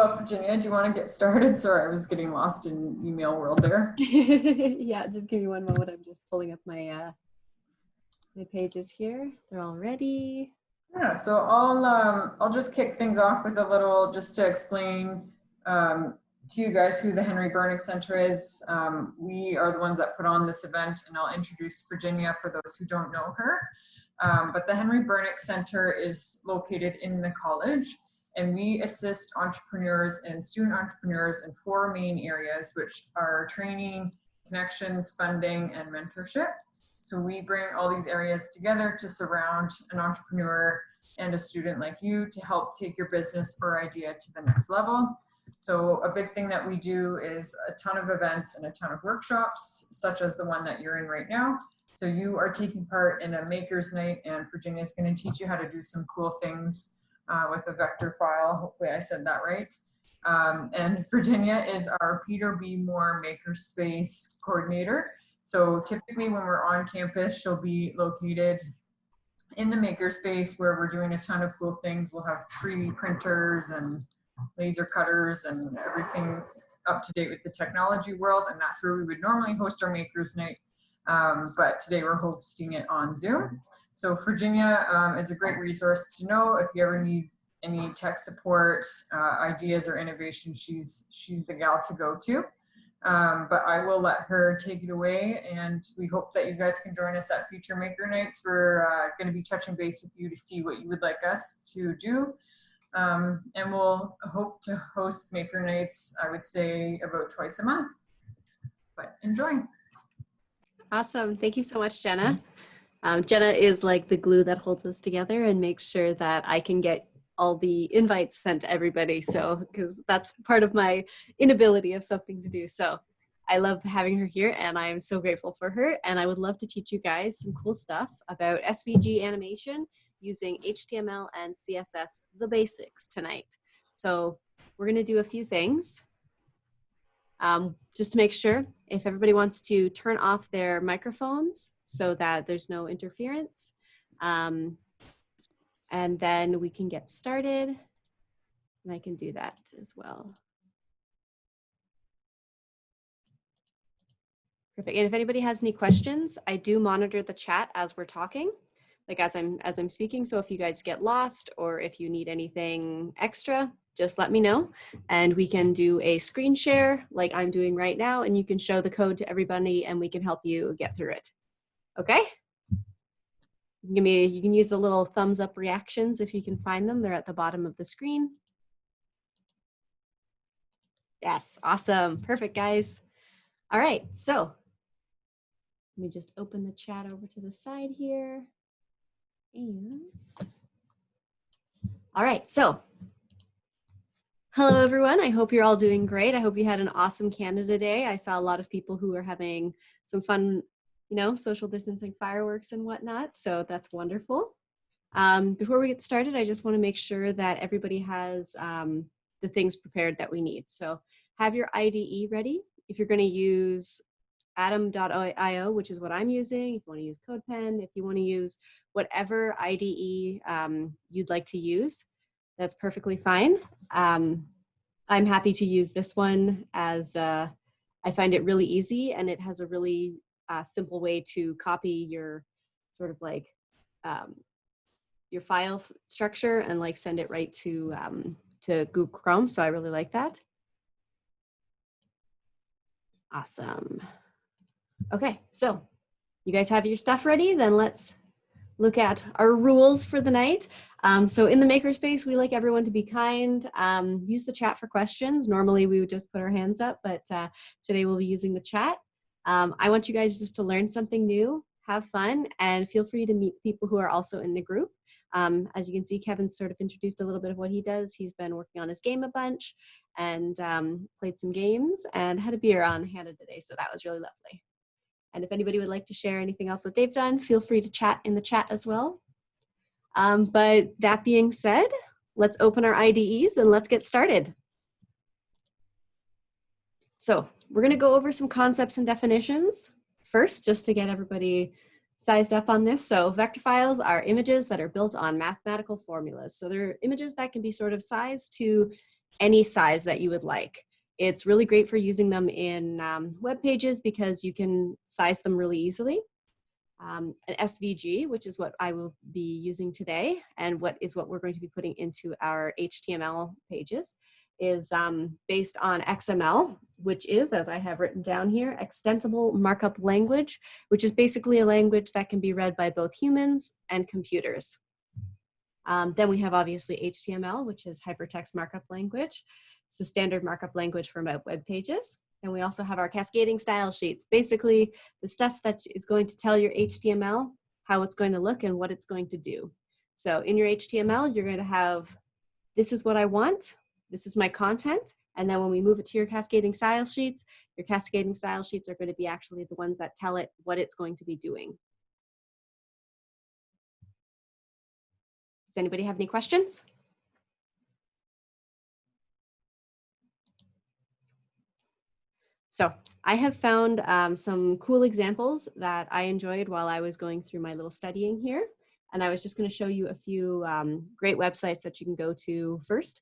Well, Virginia, do you want to get started? Sorry, I was getting lost in email world there. Yeah, just give me one moment. I'm just pulling up my my pages here. They're all ready. Yeah, so I'll just kick things off with a little, just to explain to you guys who the Henry Bernick Center is. We are the ones that put on this event, and I'll introduce Virginia for those who don't know her. But the Henry Bernick Center is located in the college, and we assist entrepreneurs and student entrepreneurs in 4 main areas, which are training, connections, funding, and mentorship. So we bring all these areas together to surround an entrepreneur and a student like you to help take your business or idea to the next level. So a big thing that we do is a ton of events and a ton of workshops, such as the one that you're in right now. So you are taking part in a maker's night, and Virginia is going to teach you how to do some cool things with a vector file. Hopefully I said that right. And Virginia is our Peter B. Moore Makerspace coordinator. So typically when we're on campus, she'll be located in the makerspace where we're doing a ton of cool things. We'll have 3D printers and laser cutters and everything up to date with the technology world. And that's where we would normally host our makers night. But today we're hosting it on Zoom. So Virginia is a great resource to know if you ever need any tech support, ideas, or innovation. She's the gal to go to. But I will let her take it away, and we hope that you guys can join us at future Maker Nights. We're going to be touching base with you to see what you would like us to do. And we'll hope to host Maker Nights, I would say, about twice a month. But enjoy. Awesome. Thank you so much, Jenna. Jenna is like the glue that holds us together and makes sure that I can get all the invites sent to everybody. So, because that's part of my inability of something to do. So I love having her here, and I am so grateful for her. And I would love to teach you guys some cool stuff about SVG animation using HTML and CSS, the basics, tonight. So we're going to do a few things. Just to make sure, if everybody wants to turn off their microphones so that there's no interference. And then we can get started, and I can do that as well. Perfect. And if anybody has any questions, I do monitor the chat as we're talking, like as I'm speaking. So if you guys get lost or if you need anything extra, just let me know, and we can do a screen share like I'm doing right now, and you can show the code to everybody, and we can help you get through it. Okay? You can use the little thumbs up reactions if you can find them. They're at the bottom of the screen. Yes, awesome. Perfect, guys. All right, so let me just open the chat over to the side here. And all right, so hello, everyone. I hope you're all doing great. I hope you had an awesome Canada Day. I saw a lot of people who are having some fun, you know, social distancing fireworks and whatnot. So that's wonderful. Before we get started, I just want to make sure that everybody has the things prepared that we need. So have your IDE ready. If you're going to use atom.io, which is what I'm using, if you want to use CodePen, if you want to use whatever IDE you'd like to use, that's perfectly fine. I'm happy to use this one as I find it really easy, and it has a really simple way to copy your sort of like your file structure and like send it right to Google Chrome. So I really like that. Awesome. Okay, so you guys have your stuff ready? Then let's look at our rules for the night. So in the makerspace, we like everyone to be kind. Use the chat for questions. Normally we would just put our hands up, but today we'll be using the chat. I want you guys just to learn something new, have fun, and feel free to meet people who are also in the group. As you can see, Kevin sort of introduced a little bit of what he does. He's been working on his game a bunch and played some games and had a beer on Hannah today, so that was really lovely. And if anybody would like to share anything else that they've done, feel free to chat in the chat as well. But that being said, let's open our IDEs and let's get started. So we're going to go over some concepts and definitions first, just to get everybody sized up on this. So vector files are images that are built on mathematical formulas. So they're images that can be sort of sized to any size that you would like. It's really great for using them in web pages because you can size them really easily. An SVG, which is what I will be using today, and what we're going to be putting into our HTML pages, is based on XML, which is, as I have written down here, extensible markup language, which is basically a language that can be read by both humans and computers. Then we have obviously HTML, which is hypertext markup language. It's the standard markup language for web pages. And we also have our cascading style sheets, basically the stuff that is going to tell your HTML how it's going to look and what it's going to do. So in your HTML, you're going to have, this is what I want, this is my content, and then when we move it to your cascading style sheets are going to be actually the ones that tell it what it's going to be doing. Does anybody have any questions? So I have found some cool examples that I enjoyed while I was going through my little studying here. And I was just going to show you a few great websites that you can go to first,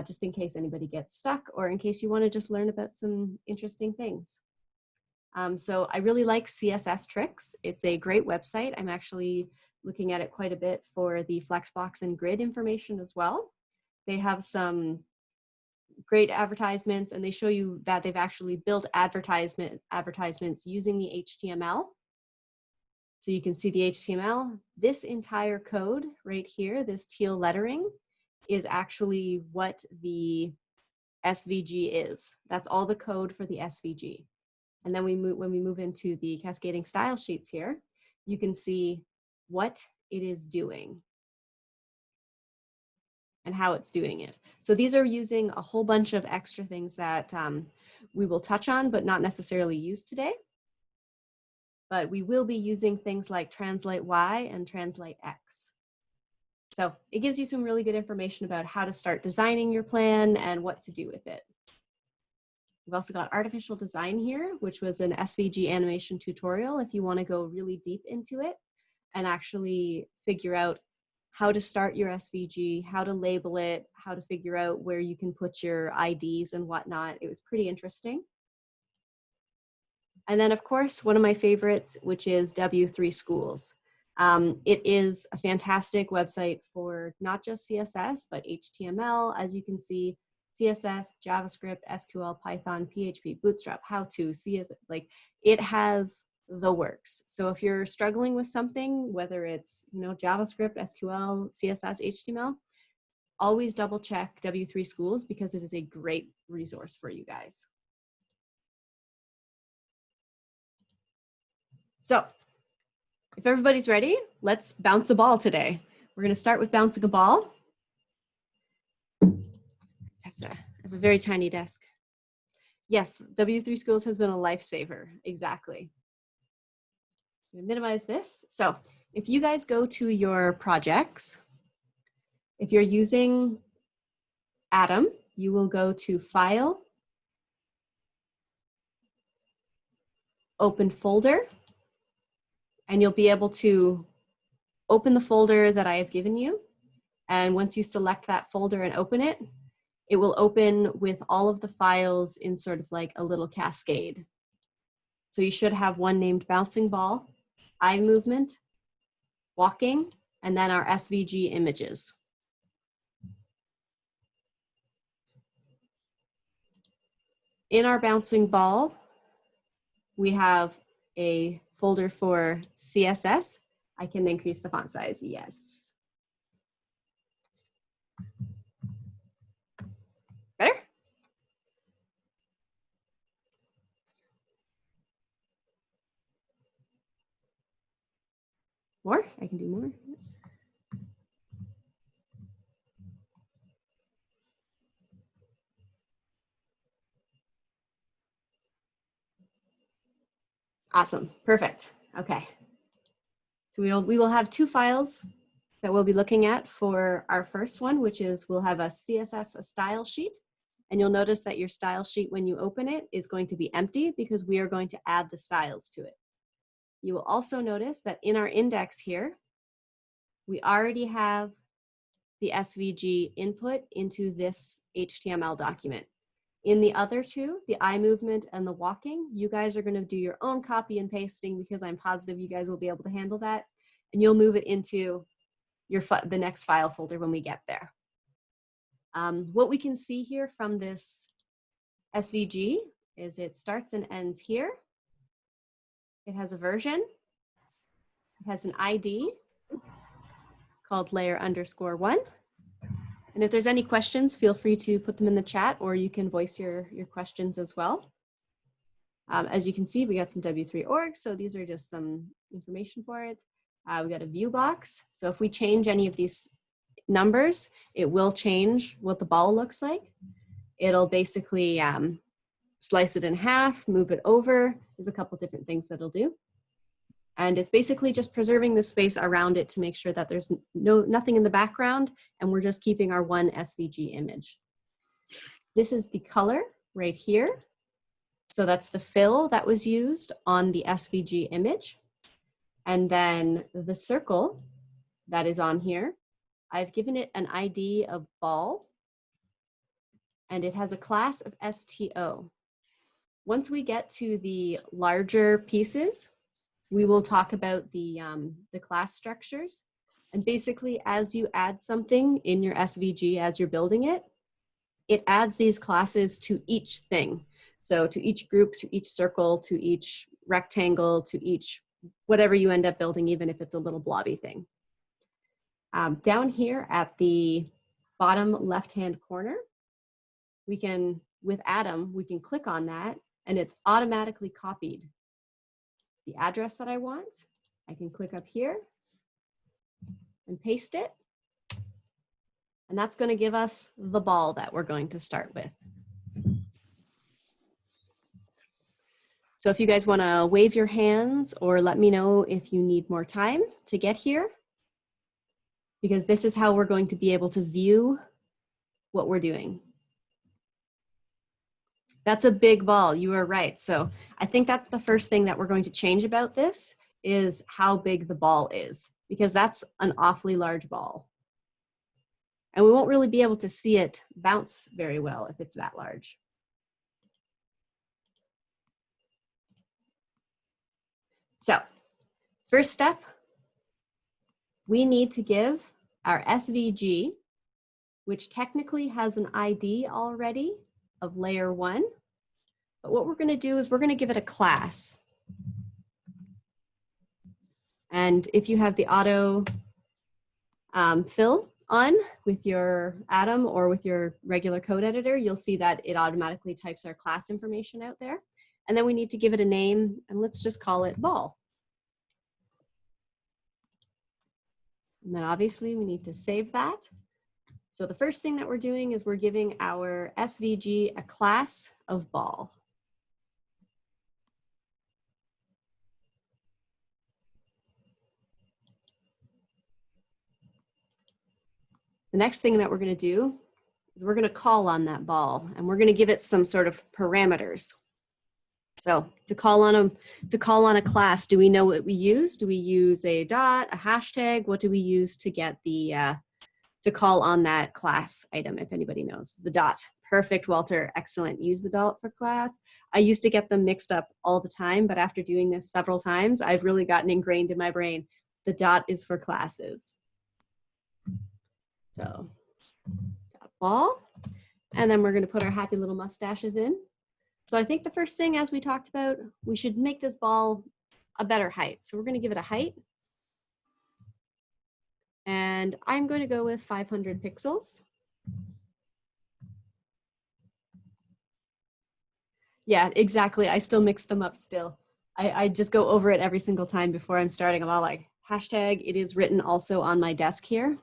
just in case anybody gets stuck or in case you want to just learn about some interesting things. So I really like CSS Tricks. It's a great website. I'm actually looking at it quite a bit for the Flexbox and grid information as well. They have some great advertisements, and they show you that they've actually built advertisements using the HTML. So you can see the HTML. This entire code right here, this teal lettering, is actually what the SVG is. That's all the code for the SVG. And then when we move into the cascading style sheets here, you can see what it is doing and how it's doing it. So these are using a whole bunch of extra things that we will touch on, but not necessarily use today. But we will be using things like translate Y and translate X. So it gives you some really good information about how to start designing your plan and what to do with it. We've also got artificial design here, which was an SVG animation tutorial if you want to go really deep into it and actually figure out how to start your SVG, how to label it, how to figure out where you can put your IDs and whatnot. It was pretty interesting. And then, of course, one of my favorites, which is W3 Schools. It is a fantastic website for not just CSS, but HTML, as you can see, CSS, JavaScript, SQL, Python, PHP, Bootstrap, how-to, CSS, like it has the works. So if you're struggling with something, whether it's JavaScript, SQL, CSS, HTML, always double check W3 Schools because it is a great resource for you guys. So if everybody's ready, let's bounce a ball today. We're going to start with bouncing a ball. I have a very tiny desk. Yes, W3 Schools has been a lifesaver. Exactly. I'm going to minimize this. So if you guys go to your projects, if you're using Atom, you will go to File, Open Folder, and you'll be able to open the folder that I have given you. And once you select that folder and open it, it will open with all of the files in sort of like a little cascade. So you should have one named Bouncing Ball, Eye Movement, Walking, and then our SVG images. In our Bouncing Ball, we have a folder for CSS. I can increase the font size, yes. Better? More? I can do more. Awesome, perfect. Okay. So we will have two files that we'll be looking at for our first one, which is we'll have a CSS, a style sheet. And you'll notice that your style sheet, when you open it, is going to be empty because we are going to add the styles to it. You will also notice that in our index here, we already have the SVG input into this HTML document. In the other two, the eye movement and the walking, you guys are going to do your own copy and pasting because I'm positive you guys will be able to handle that. And you'll move it into the next file folder when we get there. What we can see here from this SVG is it starts and ends here. It has a version. It has an ID called layer_1. And if there's any questions, feel free to put them in the chat, or you can voice your questions as well. As you can see, we got some W3 orgs, so these are just some information for it. We got a view box. So if we change any of these numbers, it will change what the ball looks like. It'll basically slice it in half, move it over. There's a couple different things that it'll do. And it's basically just preserving the space around it to make sure that there's nothing in the background, and we're just keeping our one SVG image. This is the color right here. So that's the fill that was used on the SVG image. And then the circle that is on here, I've given it an ID of ball, and it has a class of STO. Once we get to the larger pieces, we will talk about the class structures. And basically, as you add something in your SVG as you're building it, it adds these classes to each thing. So to each group, to each circle, to each rectangle, to each whatever you end up building, even if it's a little blobby thing. Down here at the bottom left-hand corner, we can, with Atom, we can click on that and it's automatically copied. The address that I want, I can click up here and paste it. And that's going to give us the ball that we're going to start with. So if you guys want to wave your hands or let me know if you need more time to get here, because this is how we're going to be able to view what we're doing. That's a big ball, you are right. So I think that's the first thing that we're going to change about this is how big the ball is, because that's an awfully large ball. And we won't really be able to see it bounce very well if it's that large. So first step, we need to give our SVG, which technically has an ID already of layer 1. But what we're going to do is we're going to give it a class. And if you have the auto fill on with your Atom or with your regular code editor, you'll see that it automatically types our class information out there. And then we need to give it a name, and let's just call it ball. And then obviously we need to save that. So the first thing that we're doing is we're giving our SVG a class of ball. The next thing that we're going to do is we're going to call on that ball, and we're going to give it some sort of parameters. So to call on a class, do we know what we use? Do we use a dot, a hashtag? What do we use to get the to call on that class item, if anybody knows? The dot. Perfect, Walter. Excellent. Use the dot for class. I used to get them mixed up all the time, but after doing this several times, I've really gotten ingrained in my brain. The dot is for classes. So dot ball. And then we're going to put our happy little mustaches in. So I think the first thing, as we talked about, we should make this ball a better height. So we're going to give it a height. And I'm going to go with 500 pixels. Yeah, exactly. I still mix them up still. I just go over it every single time before I'm starting. I'm all like, hashtag, it is written also on my desk here.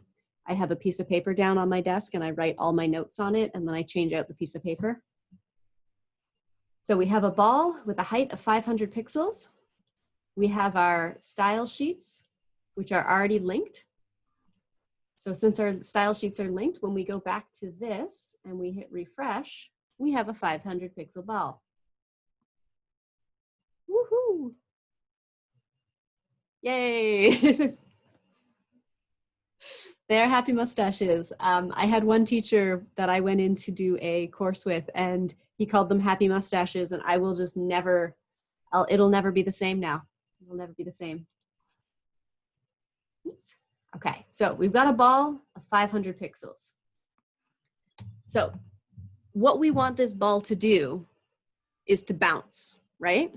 I have a piece of paper down on my desk and I write all my notes on it, and then I change out the piece of paper. So we have a ball with a height of 500 pixels. We have our style sheets, which are already linked. So since our style sheets are linked, when we go back to this and we hit refresh, we have a 500 pixel ball. Woohoo! Yay! They're happy mustaches. I had one teacher that I went in to do a course with, and he called them happy mustaches, and I will just never, it'll never be the same now. It'll never be the same. Oops. Okay, so we've got a ball of 500 pixels. So what we want this ball to do is to bounce, right?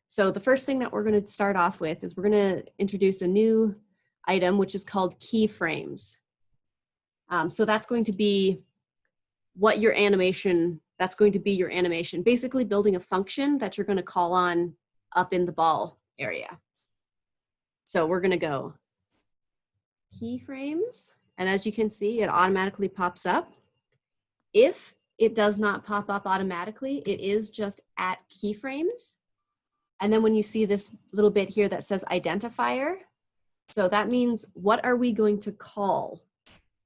So the first thing that we're going to start off with is we're going to introduce a new item, which is called keyframes. So that's going to be what your animation, that's going to be your animation, basically building a function that you're going to call on up in the ball area. So we're going to go keyframes, and as you can see, it automatically pops up. If it does not pop up automatically, it is just at keyframes. And then when you see this little bit here that says identifier, so that means what are we going to call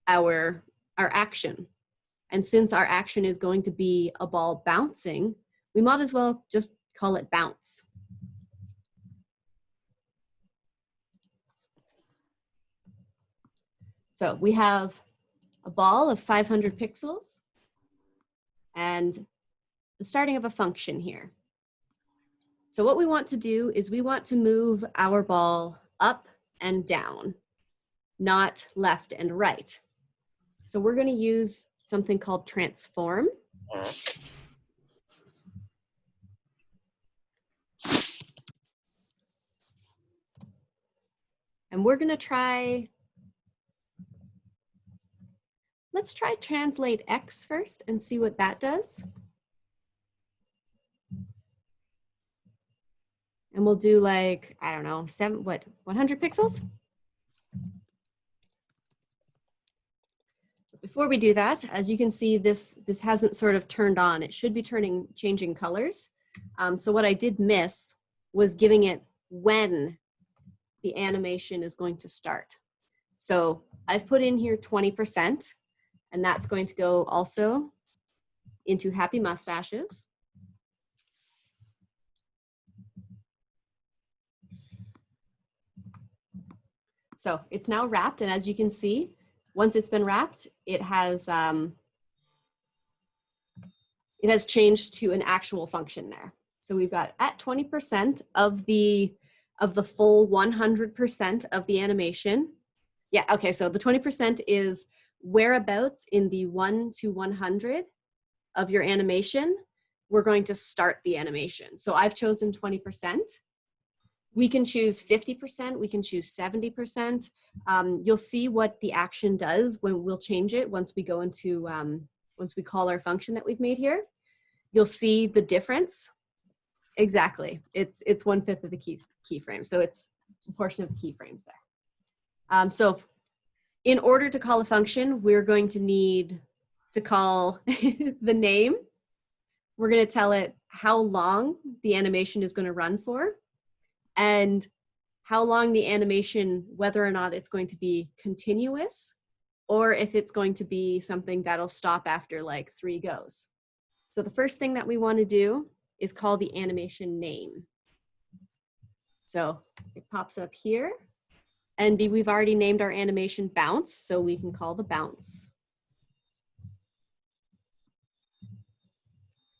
our action? And since our action is going to be a ball bouncing, we might as well just call it bounce. So we have a ball of 500 pixels and the starting of a function here. So what we want to do is we want to move our ball up and down, not left and right. So we're going to use something called transform. And we're going to try, let's try translate X first and see what that does. And we'll do like, I don't know, 100 pixels? Before we do that, as you can see, this hasn't sort of turned on. It should be changing colors. So what I did miss was giving it when the animation is going to start. So I've put in here 20%, and that's going to go also into happy mustaches. So it's now wrapped, and as you can see, once it's been wrapped, it has changed to an actual function there. So we've got at 20% of the full 100% of the animation. Yeah, okay, so the 20% is whereabouts in the 1 to 100 of your animation, we're going to start the animation. So I've chosen 20%. We can choose 50%, we can choose 70%. You'll see what the action does when we'll change it once we go into, once we call our function that we've made here. You'll see the difference. Exactly, it's 1/5 of the keyframe, so it's a portion of the keyframes there. So in order to call a function, we're going to need to call the name. We're going to tell it how long the animation is going to run for, and how long the animation, whether or not it's going to be continuous, or if it's going to be something that'll stop after like 3 goes. So the first thing that we want to do is call the animation name. So it pops up here, and we've already named our animation bounce, so we can call the bounce.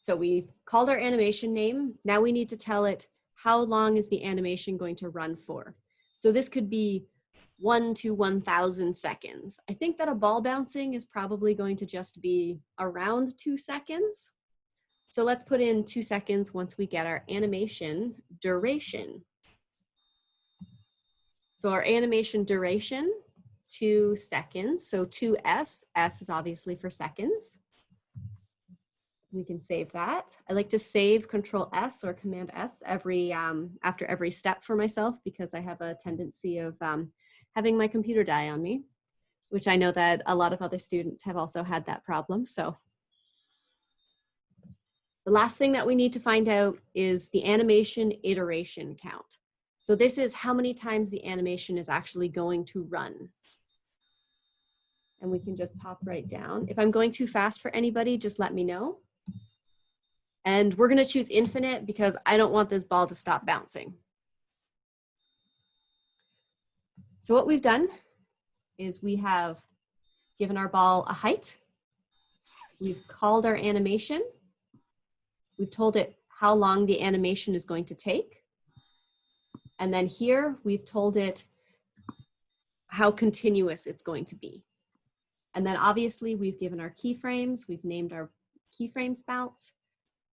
So we've called our animation name. Now we need to tell it how long is the animation going to run for. So this could be 1 to 1,000 seconds. I think that a ball bouncing is probably going to just be around 2 seconds. So let's put in 2 seconds once we get our animation duration. So our animation duration, 2 seconds. So 2S, S is obviously for seconds. We can save that. I like to save Control S or Command S after every step for myself, because I have a tendency of having my computer die on me, which I know that a lot of other students have also had that problem. So the last thing that we need to find out is the animation iteration count. So this is how many times the animation is actually going to run. And we can just pop right down. If I'm going too fast for anybody, just let me know. And we're going to choose infinite because I don't want this ball to stop bouncing. So what we've done is we have given our ball a height. We've called our animation. We've told it how long the animation is going to take. And then here we've told it how continuous it's going to be. And then obviously we've given our keyframes. We've named our keyframes bounce.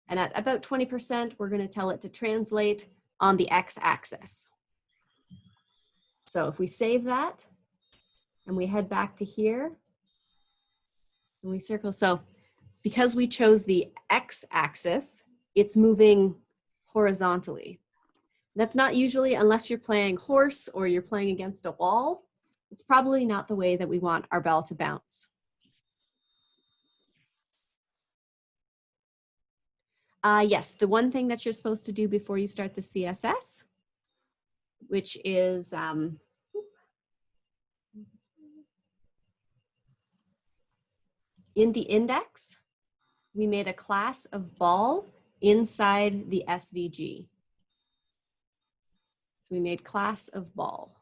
And at about 20%, we're going to tell it to translate on the x-axis. So if we save that and we head back to here and we circle, so because we chose the x-axis, it's moving horizontally. That's not usually, unless you're playing horse or you're playing against a wall, it's probably not the way that we want our ball to bounce. Yes, the one thing that you're supposed to do before you start the CSS, which is in the index, we made a class of ball inside the SVG. So we made class of ball.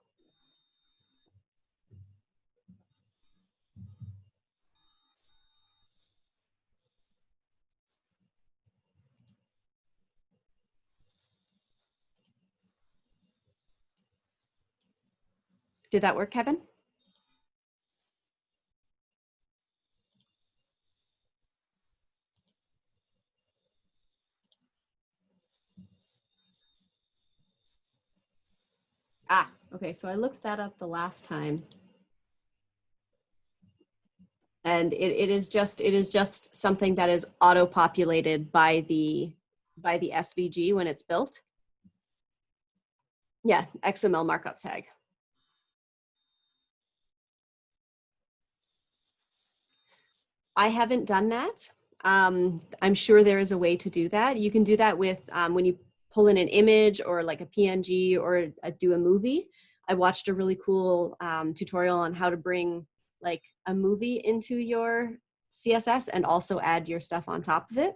Did that work, Kevin? Okay, so I looked that up the last time. And it is just something that is auto-populated by the SVG when it's built. Yeah, XML markup tag. I haven't done that. I'm sure there is a way to do that. You can do that with when you pull in an image or like a PNG or do a movie. I watched a really cool tutorial on how to bring like a movie into your CSS and also add your stuff on top of it.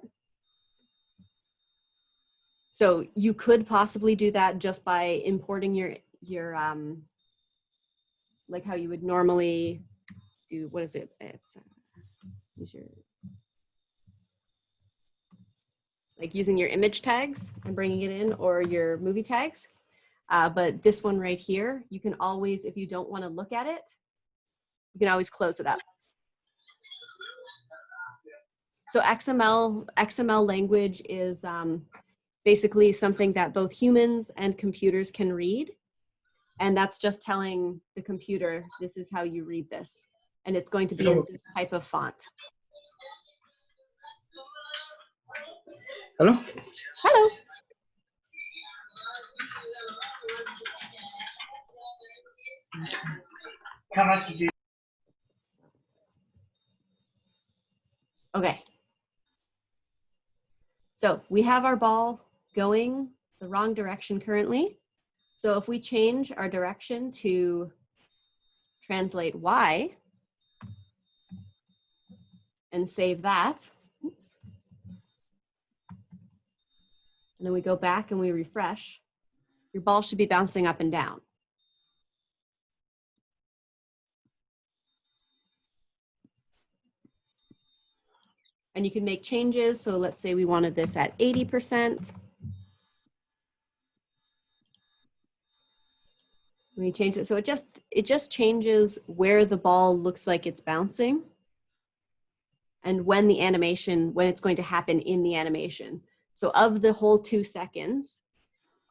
So you could possibly do that just by importing your like how you would normally do, what is it? It's like using your image tags and bringing it in, or your movie tags. But this one right here, you can always, if you don't want to look at it, you can always close it up. So XML language is basically something that both humans and computers can read. And that's just telling the computer, this is how you read this. And it's going to be in this type of font. Hello? Hello. How much did you? Okay. So we have our ball going the wrong direction currently. So if we change our direction to translate Y and save that, oops, and then we go back and we refresh, your ball should be bouncing up and down. And you can make changes. So let's say we wanted this at 80%. We change it. So it just changes where the ball looks like it's bouncing and when the animation, when it's going to happen in the animation. So of the whole 2 seconds,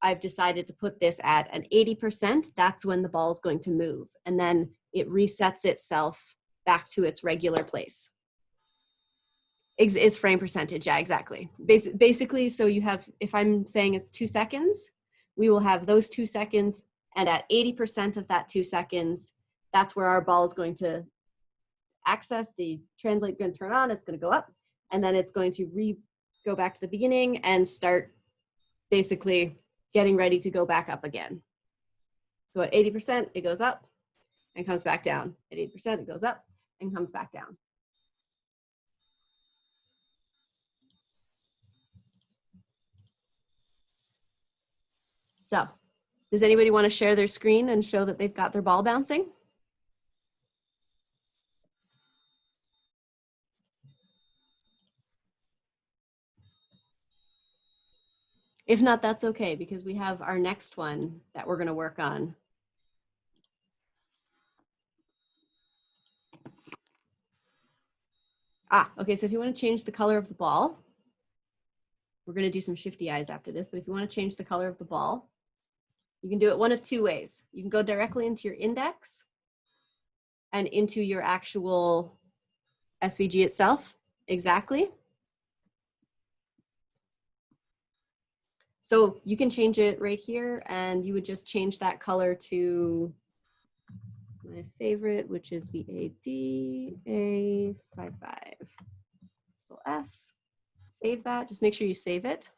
I've decided to put this at an 80%. That's when the ball is going to move. And then it resets itself back to its regular place. It's frame percentage, yeah, exactly. Basically, so you have, if I'm saying it's 2 seconds, we will have those 2 seconds, and at 80% of that 2 seconds, that's where our ball is going to access, the translate going to turn on, it's going to go up, and then it's going to go back to the beginning and start basically getting ready to go back up again. So at 80%, it goes up and comes back down. At 80%, it goes up and comes back down. So, does anybody want to share their screen and show that they've got their ball bouncing? If not, that's okay, because we have our next one that we're going to work on. Okay, so if you want to change the color of the ball, we're going to do some shifty eyes after this, but if you want to change the color of the ball, you can do it one of two ways. You can go directly into your index and into your actual SVG itself. Exactly. So you can change it right here, and you would just change that color to my favorite, which is the ADA55. S. Save that. Just make sure you save it.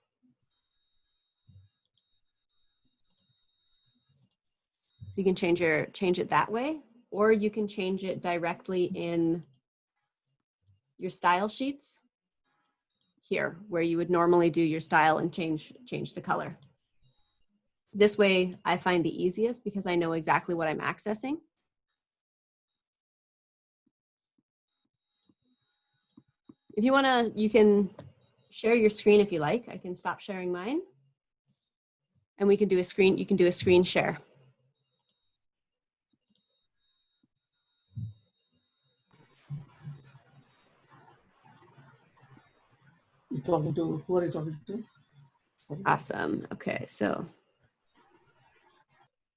You can change it that way, or you can change it directly in your style sheets here, where you would normally do your style and change the color. This way I find the easiest because I know exactly what I'm accessing. If you want to, you can share your screen if you like. I can stop sharing mine. And we can do a screen, you can do a screen share. You're talking to, who are you talking to? Sorry. Awesome. Okay, so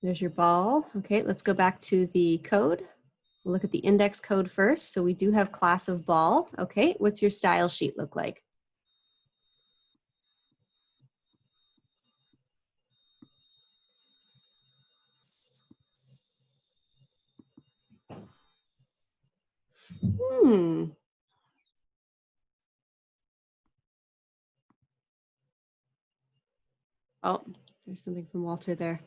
there's your ball. Okay, let's go back to the code. We'll look at the index code first. So we do have class of ball. Okay, what's your style sheet look like? Oh, there's something from Walter there.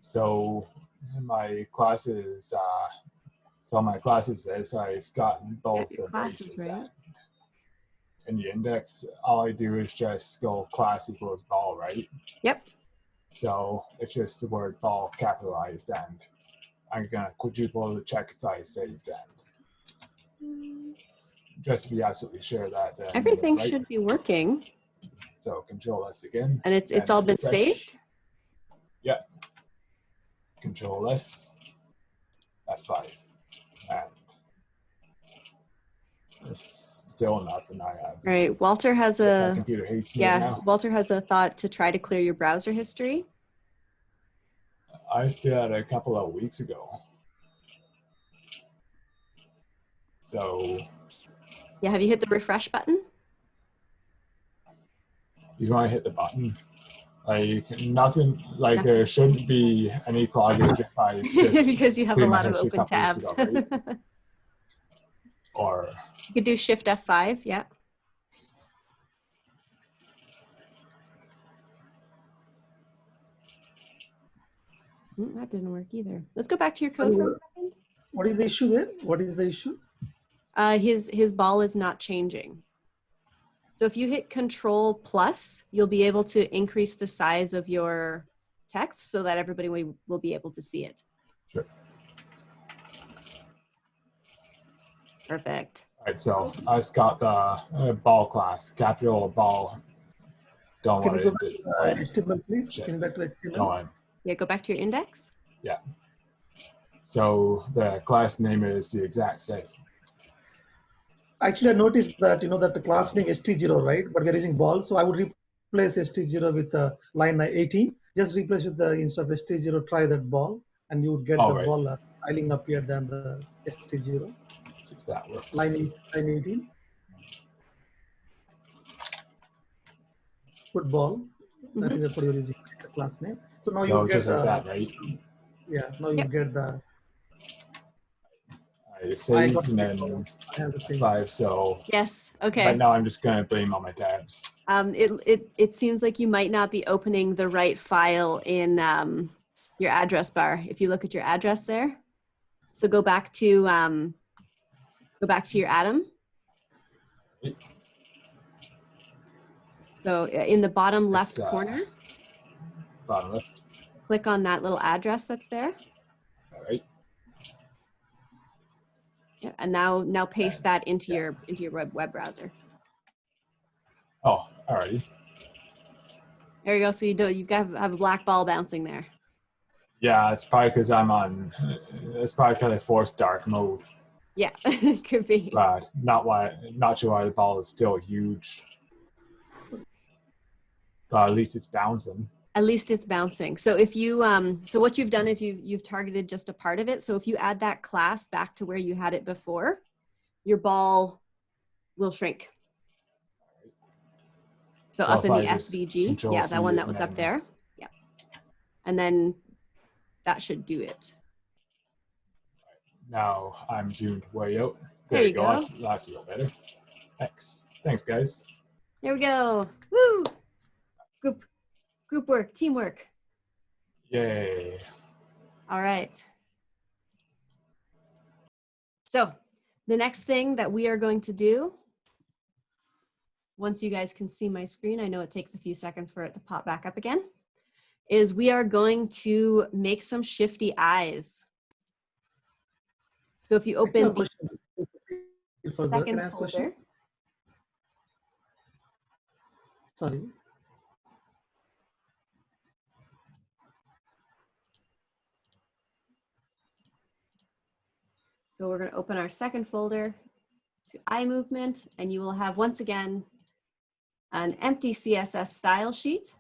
So my classes, is I've gotten both your the classes, bases right? and the index. All I do is just go class equals ball, right? Yep. So it's just the word ball capitalized, and I'm gonna quadruple the check if I save that, just to be absolutely sure that Everything right. should be working. So Control S again. And it's all been saved? Yeah. Control S, F5. And it's still nothing. I have. All right, Walter has My computer hates me now. Walter has a thought to try to clear your browser history. I just did that a couple of weeks ago. So. Yeah, have you hit the refresh button? You want to hit the button. Like nothing, like there shouldn't be any cloggage if I just because you have a lot of open tabs. Ago, right? Or you could do Shift F5, yeah. That didn't work either. Let's go back to your code for a second. What is the issue there? What is the issue? His ball is not changing. So if you hit Control plus, you'll be able to increase the size of your text so that everybody will be able to see it. Sure. Perfect. All right, so I just got the ball class, capital ball. Don't Can want you it. go back to HTML, please? Shit. Can you back to HTML? Go on. Yeah, go back to your index. Yeah. So the class name is the exact same. Actually, I noticed that, that the class name is ST0, right? But we're using ball. So I would replace ST0 with line 18. Just replace with the, instead of ST0, try that ball. And you would get the ball styling appear than the ST0. So that works. Line 18. Put ball. I think that's what you're using, the class name. So now you get just like that, right? Yeah, now you get the. I saved and then F5, so. Yes, okay. But now I'm just gonna blame all my tabs. It seems like you might not be opening the right file in your address bar. If you look at your address there, so go back to your Atom. So in the bottom left corner. Bottom left. click on that little address that's there. All right. Yeah, and now paste that into your web browser. Oh, all righty. There you go. So you've got have a black ball bouncing there. Yeah, it's probably because I'm on. It's probably because I forced dark mode. Yeah, could be. But not sure why the ball is still huge. But at least it's bouncing. At least it's bouncing. So if you so what you've done is you've targeted just a part of it. So if you add that class back to where you had it before, your ball will shrink. So up in the SVG, yeah, that one that was up there. Yeah. And then that should do it. Now I'm zoomed way out. There you go. That's a little better. Thanks, guys. There we go. Woo! Group work, teamwork. Yay. All right. So the next thing that we are going to do, once you guys can see my screen, I know it takes a few seconds for it to pop back up again, is we are going to make some shifty eyes. So if you open the second folder. Sorry. So we're going to open our second folder to eye movement, and you will have, once again, an empty CSS style sheet.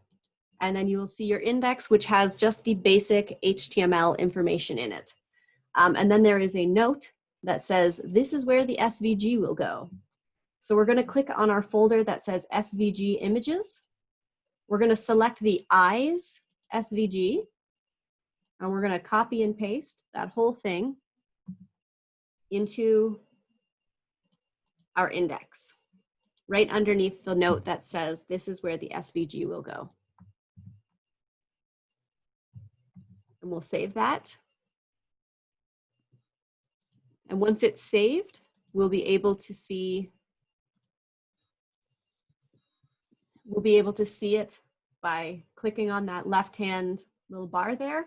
And then you will see your index, which has just the basic HTML information in it. And then there is a note that says, this is where the SVG will go. So we're going to click on our folder that says SVG images. We're going to select the eyes SVG, and we're going to copy and paste that whole thing into our index, right underneath the note that says, this is where the SVG will go. And we'll save that. And once it's saved, we'll be able to see it by clicking on that left-hand little bar there,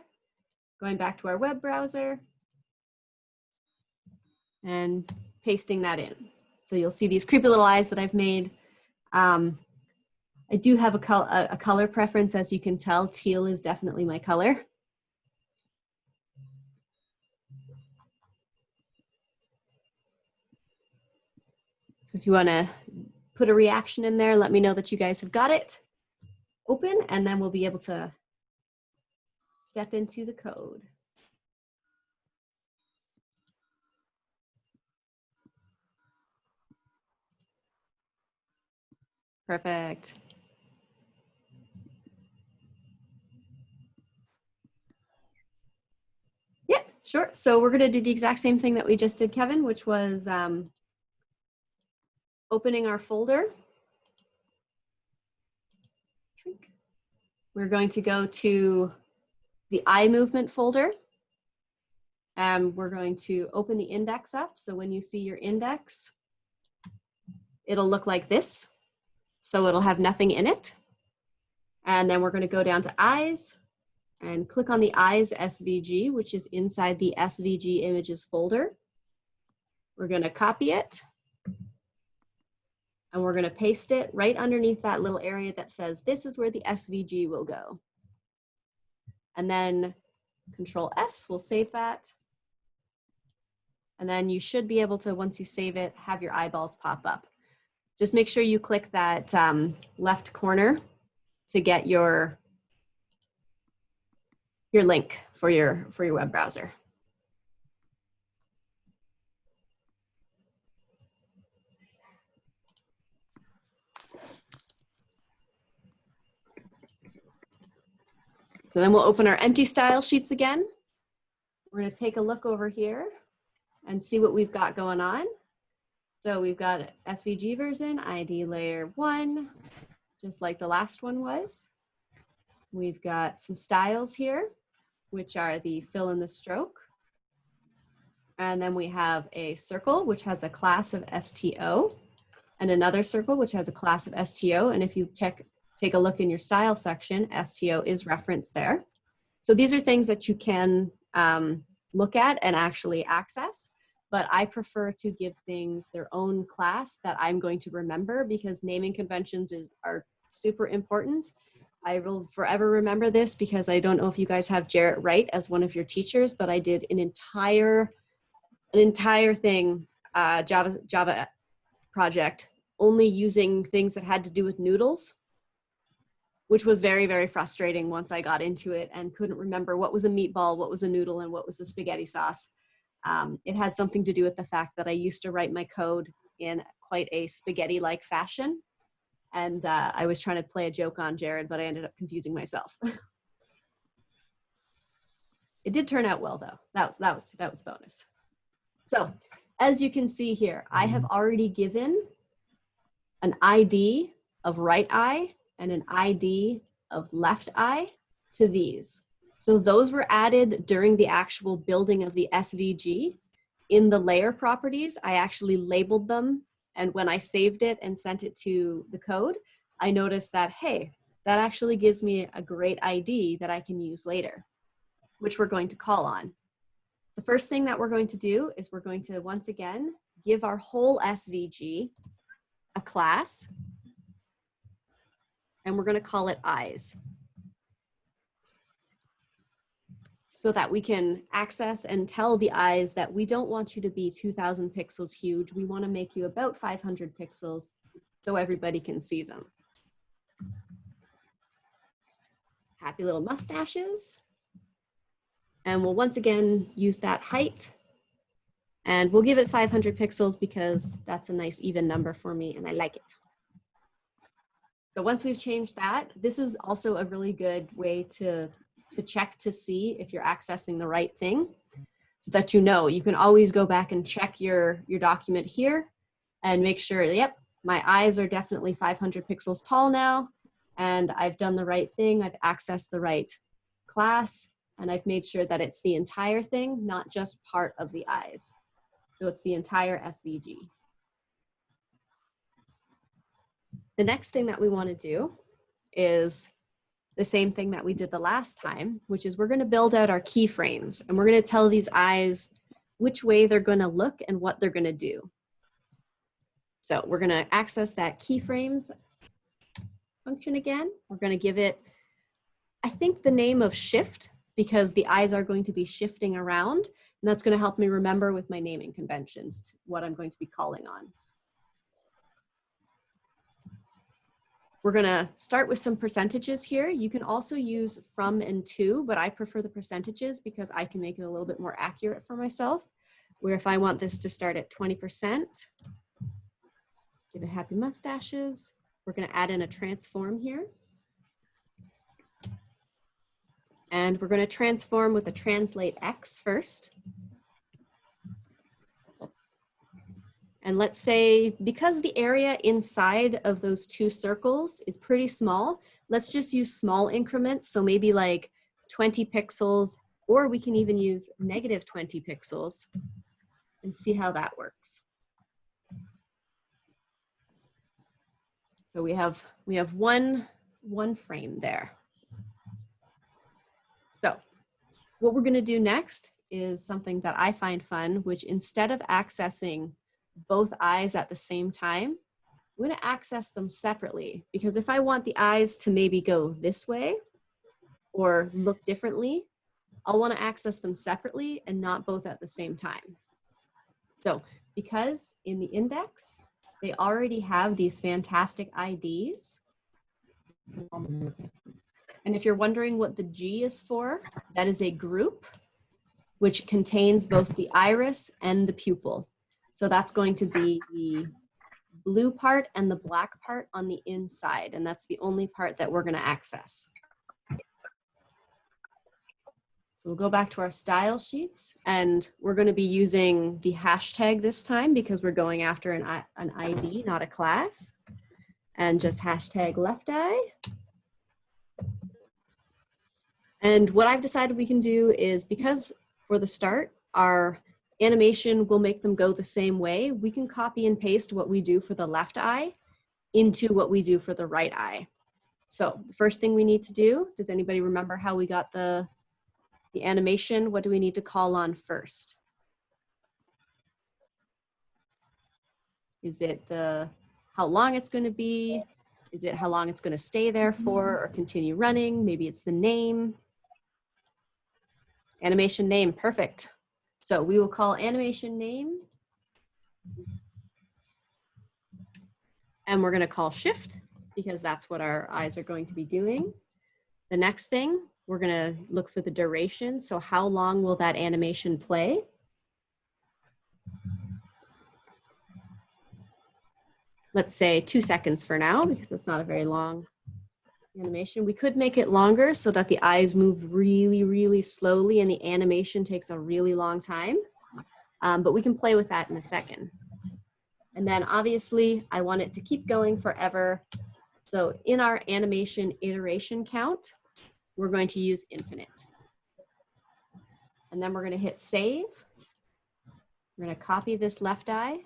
going back to our web browser, and pasting that in. So you'll see these creepy little eyes that I've made. I do have a color preference, as you can tell. Teal is definitely my color. If you want to put a reaction in there, let me know that you guys have got it open, and then we'll be able to step into the code. Perfect. Yeah, sure. So we're going to do the exact same thing that we just did, Kevin, which was opening our folder. We're going to go to the eye movement folder. We're going to open the index up. So when you see your index, it'll look like this. So it'll have nothing in it. And then we're going to go down to eyes and click on the eyes SVG, which is inside the SVG images folder. We're going to copy it. And we're going to paste it right underneath that little area that says, this is where the SVG will go. And then Control S will save that. And then you should be able to, once you save it, have your eyeballs pop up. Just make sure you click that left corner to get your link for your web browser. So then we'll open our empty style sheets again. We're going to take a look over here and see what we've got going on. So we've got SVG version, ID layer 1, just like the last one was. We've got some styles here, which are the fill in the stroke. And then we have a circle, which has a class of STO, and another circle, which has a class of STO. And if you take a look in your style section, STO is referenced there. So these are things that you can look at and actually access, but I prefer to give things their own class that I'm going to remember, because naming conventions are super important. I will forever remember this because I don't know if you guys have Jarrett Wright as one of your teachers, but I did an entire thing, Java project, only using things that had to do with noodles, which was very, very frustrating once I got into it and couldn't remember what was a meatball, what was a noodle, and what was a spaghetti sauce. It had something to do with the fact that I used to write my code in quite a spaghetti-like fashion. And I was trying to play a joke on Jared, but I ended up confusing myself. It did turn out well, though. That was a bonus. So as you can see here, I have already given an ID of right eye and an ID of left eye to these. So those were added during the actual building of the SVG. In the layer properties, I actually labeled them. And when I saved it and sent it to the code, I noticed that, hey, that actually gives me a great ID that I can use later, which we're going to call on. The first thing that we're going to do is we're going to, once again, give our whole SVG a class, and we're going to call it eyes, so that we can access and tell the eyes that we don't want you to be 2,000 pixels huge. We want to make you about 500 pixels so everybody can see them. Happy little mustaches. And we'll once again use that height, and we'll give it 500 pixels because that's a nice even number for me and I like it. So once we've changed that, this is also a really good way to check to see if you're accessing the right thing, so that you can always go back and check your document here and make sure, yep, my eyes are definitely 500 pixels tall now, and I've done the right thing. I've accessed the right class, and I've made sure that it's the entire thing, not just part of the eyes. So it's the entire SVG. The next thing that we want to do is the same thing that we did the last time, which is we're going to build out our keyframes, and we're going to tell these eyes which way they're going to look and what they're going to do. So we're going to access that keyframes function again. We're going to give it, I think, the name of shift, because the eyes are going to be shifting around, and that's going to help me remember with my naming conventions what I'm going to be calling on. We're going to start with some percentages here. You can also use from and to, but I prefer the percentages because I can make it a little bit more accurate for myself, where if I want this to start at 20%, give it happy mustaches. We're going to add in a transform here. And we're going to transform with a translate X first. And let's say, because the area inside of those two circles is pretty small, let's just use small increments. So maybe like 20 pixels, or we can even use negative 20 pixels and see how that works. So we have one frame there. So what we're going to do next is something that I find fun, which instead of accessing both eyes at the same time, I'm going to access them separately, because if I want the eyes to maybe go this way or look differently, I'll want to access them separately and not both at the same time. So because in the index, they already have these fantastic IDs. And if you're wondering what the G is for, that is a group which contains both the iris and the pupil. So that's going to be the blue part and the black part on the inside, and that's the only part that we're going to access. So we'll go back to our style sheets, and we're going to be using the hashtag this time because we're going after an ID, not a class, and just hashtag left eye. And what I've decided we can do is, because for the start, our animation will make them go the same way, we can copy and paste what we do for the left eye into what we do for the right eye. So the first thing we need to do, does anybody remember how we got the The animation, what do we need to call on first? Is it the how long it's going to be? Is it how long it's going to stay there for or continue running? Maybe it's the name. Animation name, perfect. So we will call animation name. And we're going to call shift because that's what our eyes are going to be doing. The next thing, we're going to look for the duration. So how long will that animation play? Let's say 2 seconds for now, because it's not a very long animation. We could make it longer so that the eyes move really, really slowly and the animation takes a really long time. But we can play with that in a second. And then obviously I want it to keep going forever. So in our animation iteration count, we're going to use infinite. And then we're going to hit save. We're going to copy this left eye.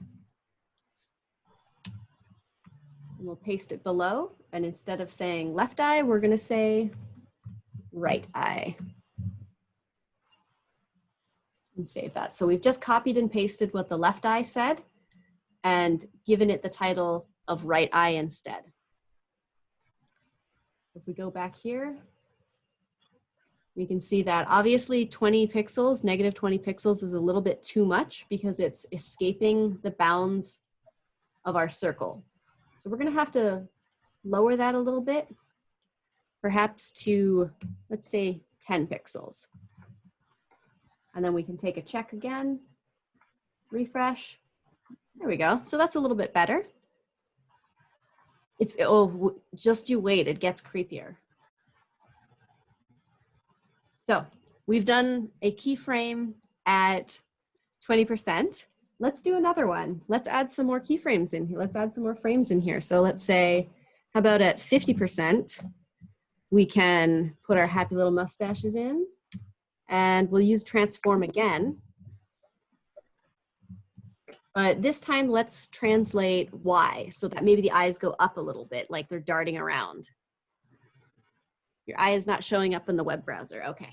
And we'll paste it below. And instead of saying left eye, we're going to say right eye. And save that. So we've just copied and pasted what the left eye said and given it the title of right eye instead. If we go back here, we can see that obviously 20 pixels, negative 20 pixels is a little bit too much because it's escaping the bounds of our circle. So we're going to have to lower that a little bit, perhaps to, let's say, 10 pixels. And then we can take a check again, refresh. There we go. So that's a little bit better. It's, oh, just you wait, it gets creepier. So we've done a keyframe at 20%. Let's do another one. Let's add some more keyframes in here. Let's add some more frames in here. So let's say, how about at 50%, we can put our happy little mustaches in and we'll use transform again. But this time let's translate Y so that maybe the eyes go up a little bit, like they're darting around. Your eye is not showing up in the web browser. Okay.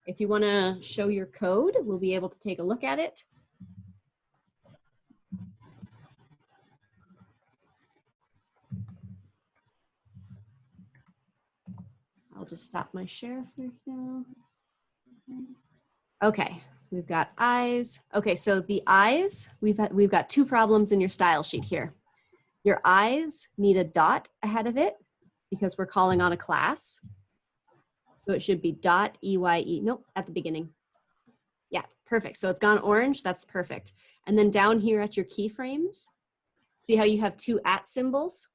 If you want to show your code, we'll be able to take a look at it. I'll just stop my share for now. Okay, we've got eyes. Okay, so the eyes, we've got two problems in your style sheet here. Your eyes need a dot ahead of it because we're calling on a class. So it should be dot EYE, nope, at the beginning. Yeah, perfect. So it's gone orange, that's perfect. And then down here at your keyframes, see how you have two @ symbols?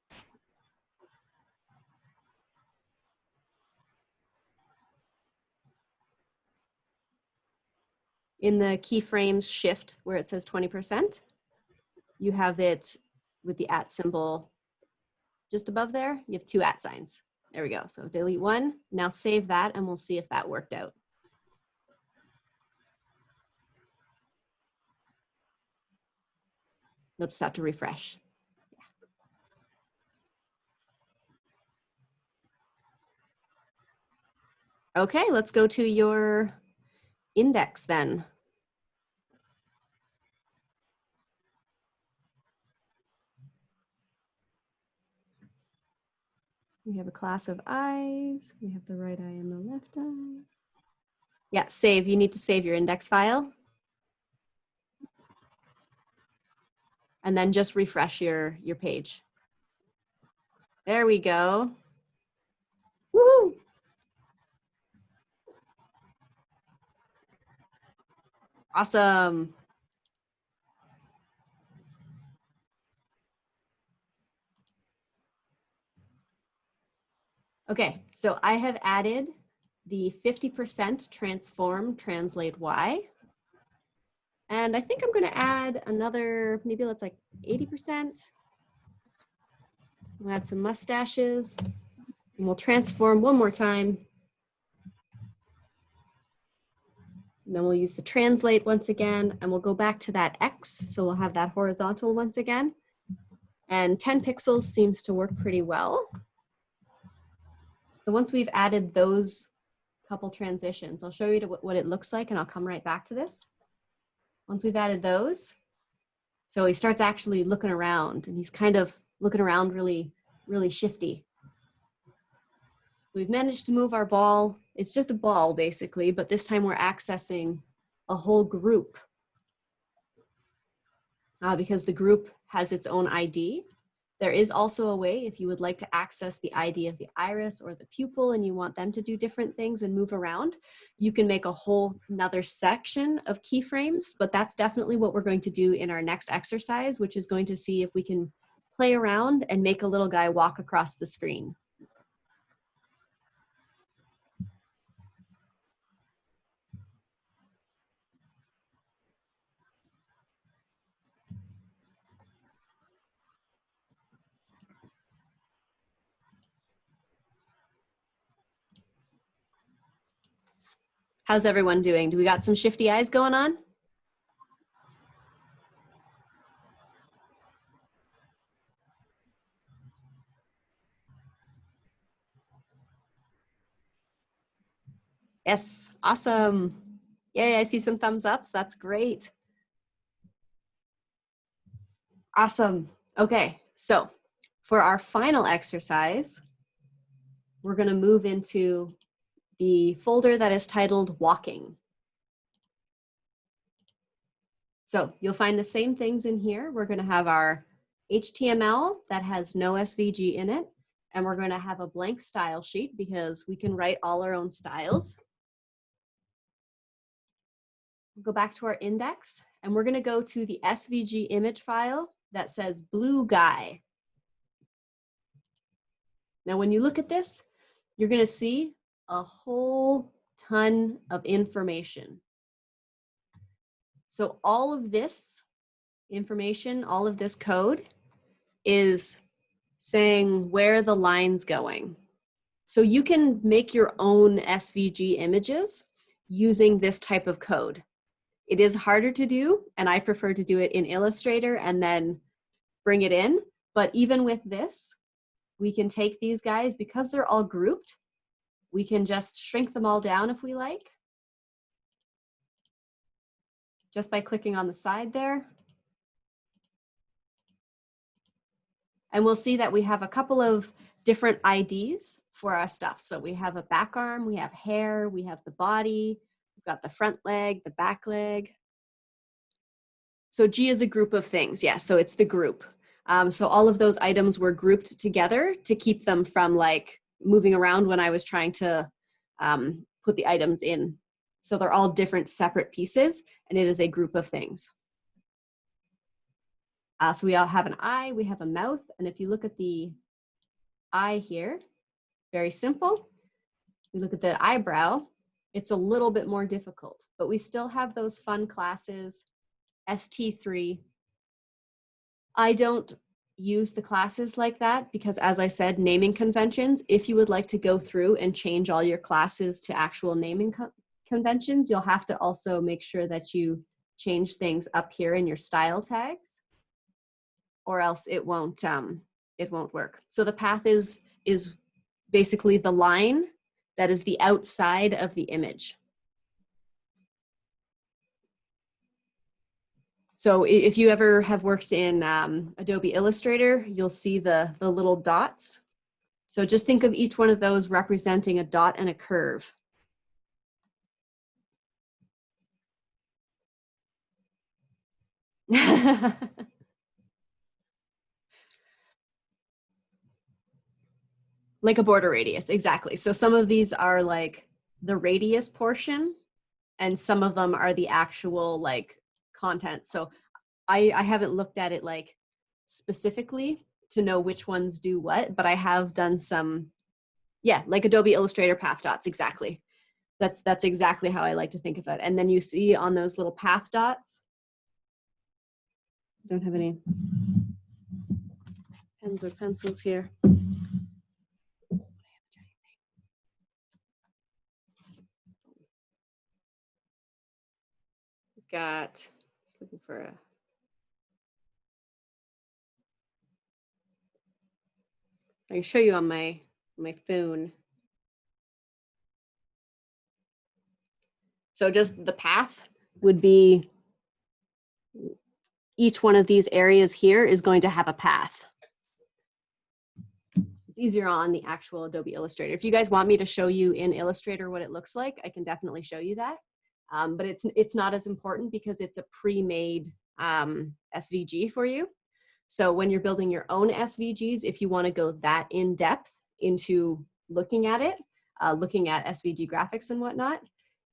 In the keyframes shift where it says 20%, you have it with the @ symbol just above there. You have two @ signs. There we go. So delete one. Now save that and we'll see if that worked out. You'll just have to refresh. Yeah. Okay, let's go to your index then. We have a class of eyes. We have the right eye and the left eye. Yeah, save. You need to save your index file. And then just refresh your page. There we go. Woohoo! Awesome. Okay, so I have added the 50% transform translate Y. And I think I'm going to add another, maybe let's like 80%. We'll add some mustaches and we'll transform one more time. And then we'll use the translate once again and we'll go back to that X. So we'll have that horizontal once again. And 10 pixels seems to work pretty well. So once we've added those couple transitions. I'll show you what it looks like and I'll come right back to this. Once we've added those, so he starts actually looking around and he's kind of looking around really, really shifty. We've managed to move our ball. It's just a ball basically, but this time we're accessing a whole group because the group has its own ID. There is also a way if you would like to access the ID of the iris or the pupil and you want them to do different things and move around, you can make a whole another section of keyframes, but that's definitely what we're going to do in our next exercise, which is going to see if we can play around and make a little guy walk across the screen. How's everyone doing? Do we got some shifty eyes going on? Yes, awesome. Yay, I see some thumbs ups. That's great. Awesome. Okay, so for our final exercise, we're going to move into the folder that is titled Walking. So you'll find the same things in here. We're going to have our HTML that has no SVG in it, and we're going to have a blank style sheet because we can write all our own styles. We'll go back to our index, and we're going to go to the SVG image file that says blue guy. Now, when you look at this, you're going to see a whole ton of information. So all of this information, all of this code is saying where the line's going. So you can make your own SVG images using this type of code. It is harder to do, and I prefer to do it in Illustrator and then bring it in. But even with this, we can take these guys, because they're all grouped, we can just shrink them all down if we like, just by clicking on the side there. And we'll see that we have a couple of different IDs for our stuff. So we have a back arm, we have hair, we have the body, we've got the front leg, the back leg. So G is a group of things. Yeah, so it's the group. So all of those items were grouped together to keep them from like moving around when I was trying to put the items in. So they're all different separate pieces, and it is a group of things. So we all have an eye, we have a mouth, and if you look at the eye here, very simple. We look at the eyebrow, it's a little bit more difficult, but we still have those fun classes, ST3. I don't use the classes like that because, as I said, naming conventions, if you would like to go through and change all your classes to actual naming conventions, you'll have to also make sure that you change things up here in your style tags, or else it won't work. So the path is basically the line that is the outside of the image. So if you ever have worked in Adobe Illustrator, you'll see the little dots. So just think of each one of those representing a dot and a curve. Like a border radius, exactly. So some of these are like the radius portion, and some of them are the actual like content. So I haven't looked at it like specifically to know which ones do what, but I have done some, yeah, like Adobe Illustrator path dots, exactly. That's exactly how I like to think of it. And then you see on those little path dots, I don't have any pens or pencils here. We've got, just looking for a, I can show you on my phone. So just the path would be, each one of these areas here is going to have a path. It's easier on the actual Adobe Illustrator. If you guys want me to show you in Illustrator what it looks like, I can definitely show you that. But it's not as important because it's a pre-made SVG for you. So when you're building your own SVGs, if you want to go that in depth into looking at it, looking at SVG graphics and whatnot,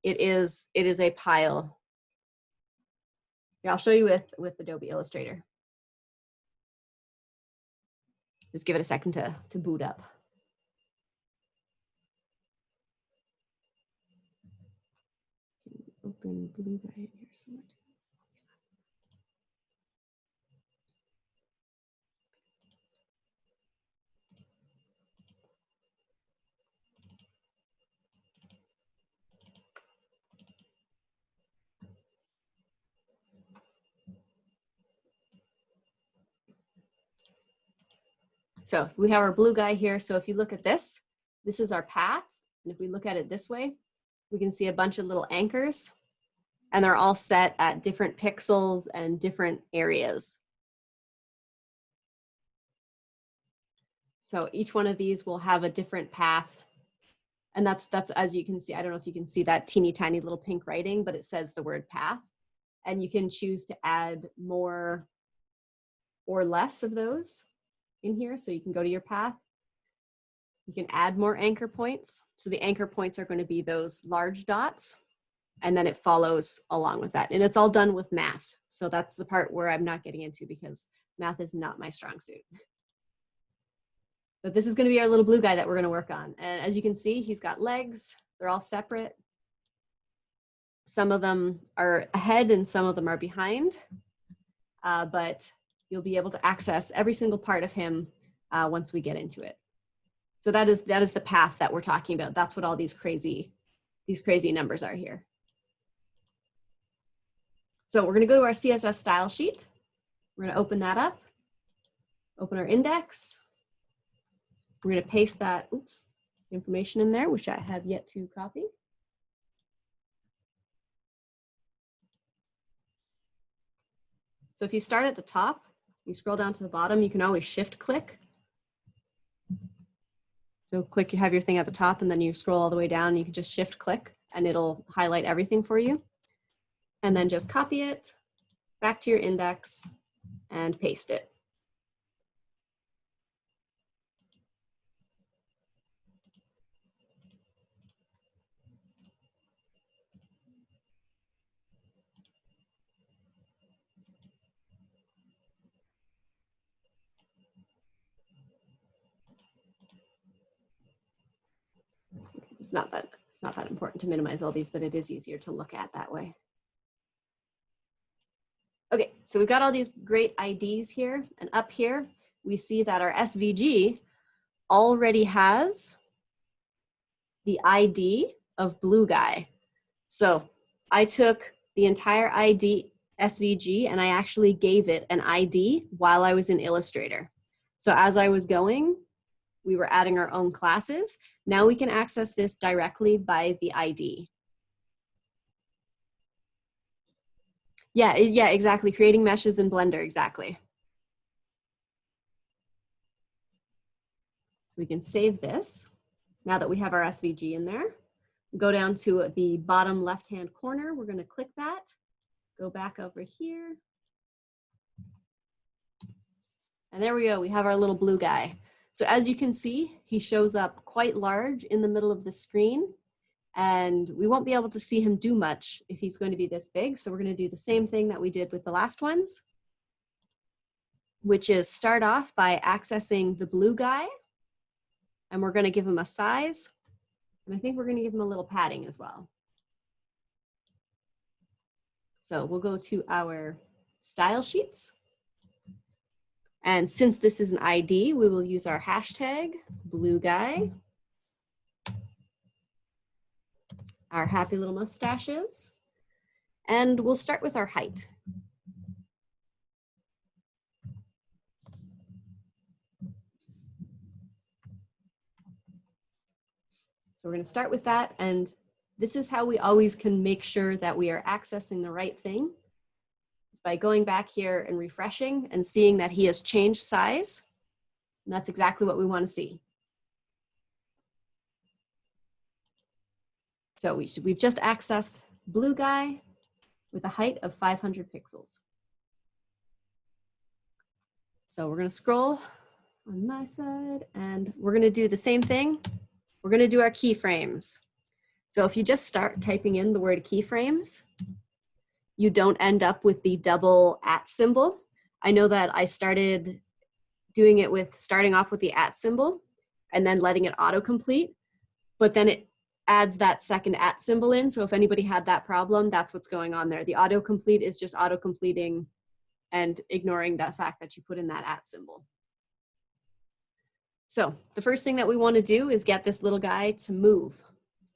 it is a pile. Yeah, I'll show you with Adobe Illustrator. Just give it a second to boot up. Open blue guy in here somewhere. So we have our blue guy here. So if you look at this, this is our path. And if we look at it this way, we can see a bunch of little anchors, and they're all set at different pixels and different areas. So each one of these will have a different path. And that's as you can see, I don't know if you can see that teeny tiny little pink writing, but it says the word path. And you can choose to add more or less of those in here. So you can go to your path. You can add more anchor points. So the anchor points are going to be those large dots, and then it follows along with that. And it's all done with math. So that's the part where I'm not getting into because math is not my strong suit. But this is going to be our little blue guy that we're going to work on. And as you can see, he's got legs. They're all separate. Some of them are ahead and some of them are behind. But you'll be able to access every single part of him once we get into it. So that is the path that we're talking about. That's what all these crazy numbers are here. So we're going to go to our CSS style sheet. We're going to open that up, open our index. We're going to paste that information in there, which I have yet to copy. So if you start at the top, you scroll down to the bottom, you can always shift click. So click, you have your thing at the top, and then you scroll all the way down, and you can just shift click, and it'll highlight everything for you. And then just copy it back to your index and paste it. It's not that important to minimize all these, but it is easier to look at that way. Okay, so we've got all these great IDs here, and up here we see that our SVG already has the ID of blue guy. So I took the entire ID SVG and I actually gave it an ID while I was in Illustrator. So as I was going, we were adding our own classes. Now we can access this directly by the ID. Yeah, exactly. Creating meshes in Blender, exactly. So we can save this now that we have our SVG in there. Go down to the bottom left-hand corner. We're going to click that. Go back over here. And there we go. We have our little blue guy. So as you can see, he shows up quite large in the middle of the screen, and we won't be able to see him do much if he's going to be this big. So we're going to do the same thing that we did with the last ones, which is start off by accessing the blue guy, and we're going to give him a size, and I think we're going to give him a little padding as well. So we'll go to our style sheets. And since this is an ID, we will use our hashtag blue guy, our happy little mustaches, and we'll start with our height. So we're going to start with that, and this is how we always can make sure that we are accessing the right thing. It's by going back here and refreshing and seeing that he has changed size. And that's exactly what we want to see. So we've just accessed blue guy with a height of 500 pixels. So we're going to scroll on my side and we're going to do the same thing. We're going to do our keyframes. So if you just start typing in the word keyframes, you don't end up with the double @ symbol. I know that I started doing it with starting off with the @ symbol and then letting it autocomplete, but then it adds that second @ symbol in. So if anybody had that problem, that's what's going on there. The autocomplete is just autocompleting and ignoring the fact that you put in that @ symbol. So the first thing that we want to do is get this little guy to move.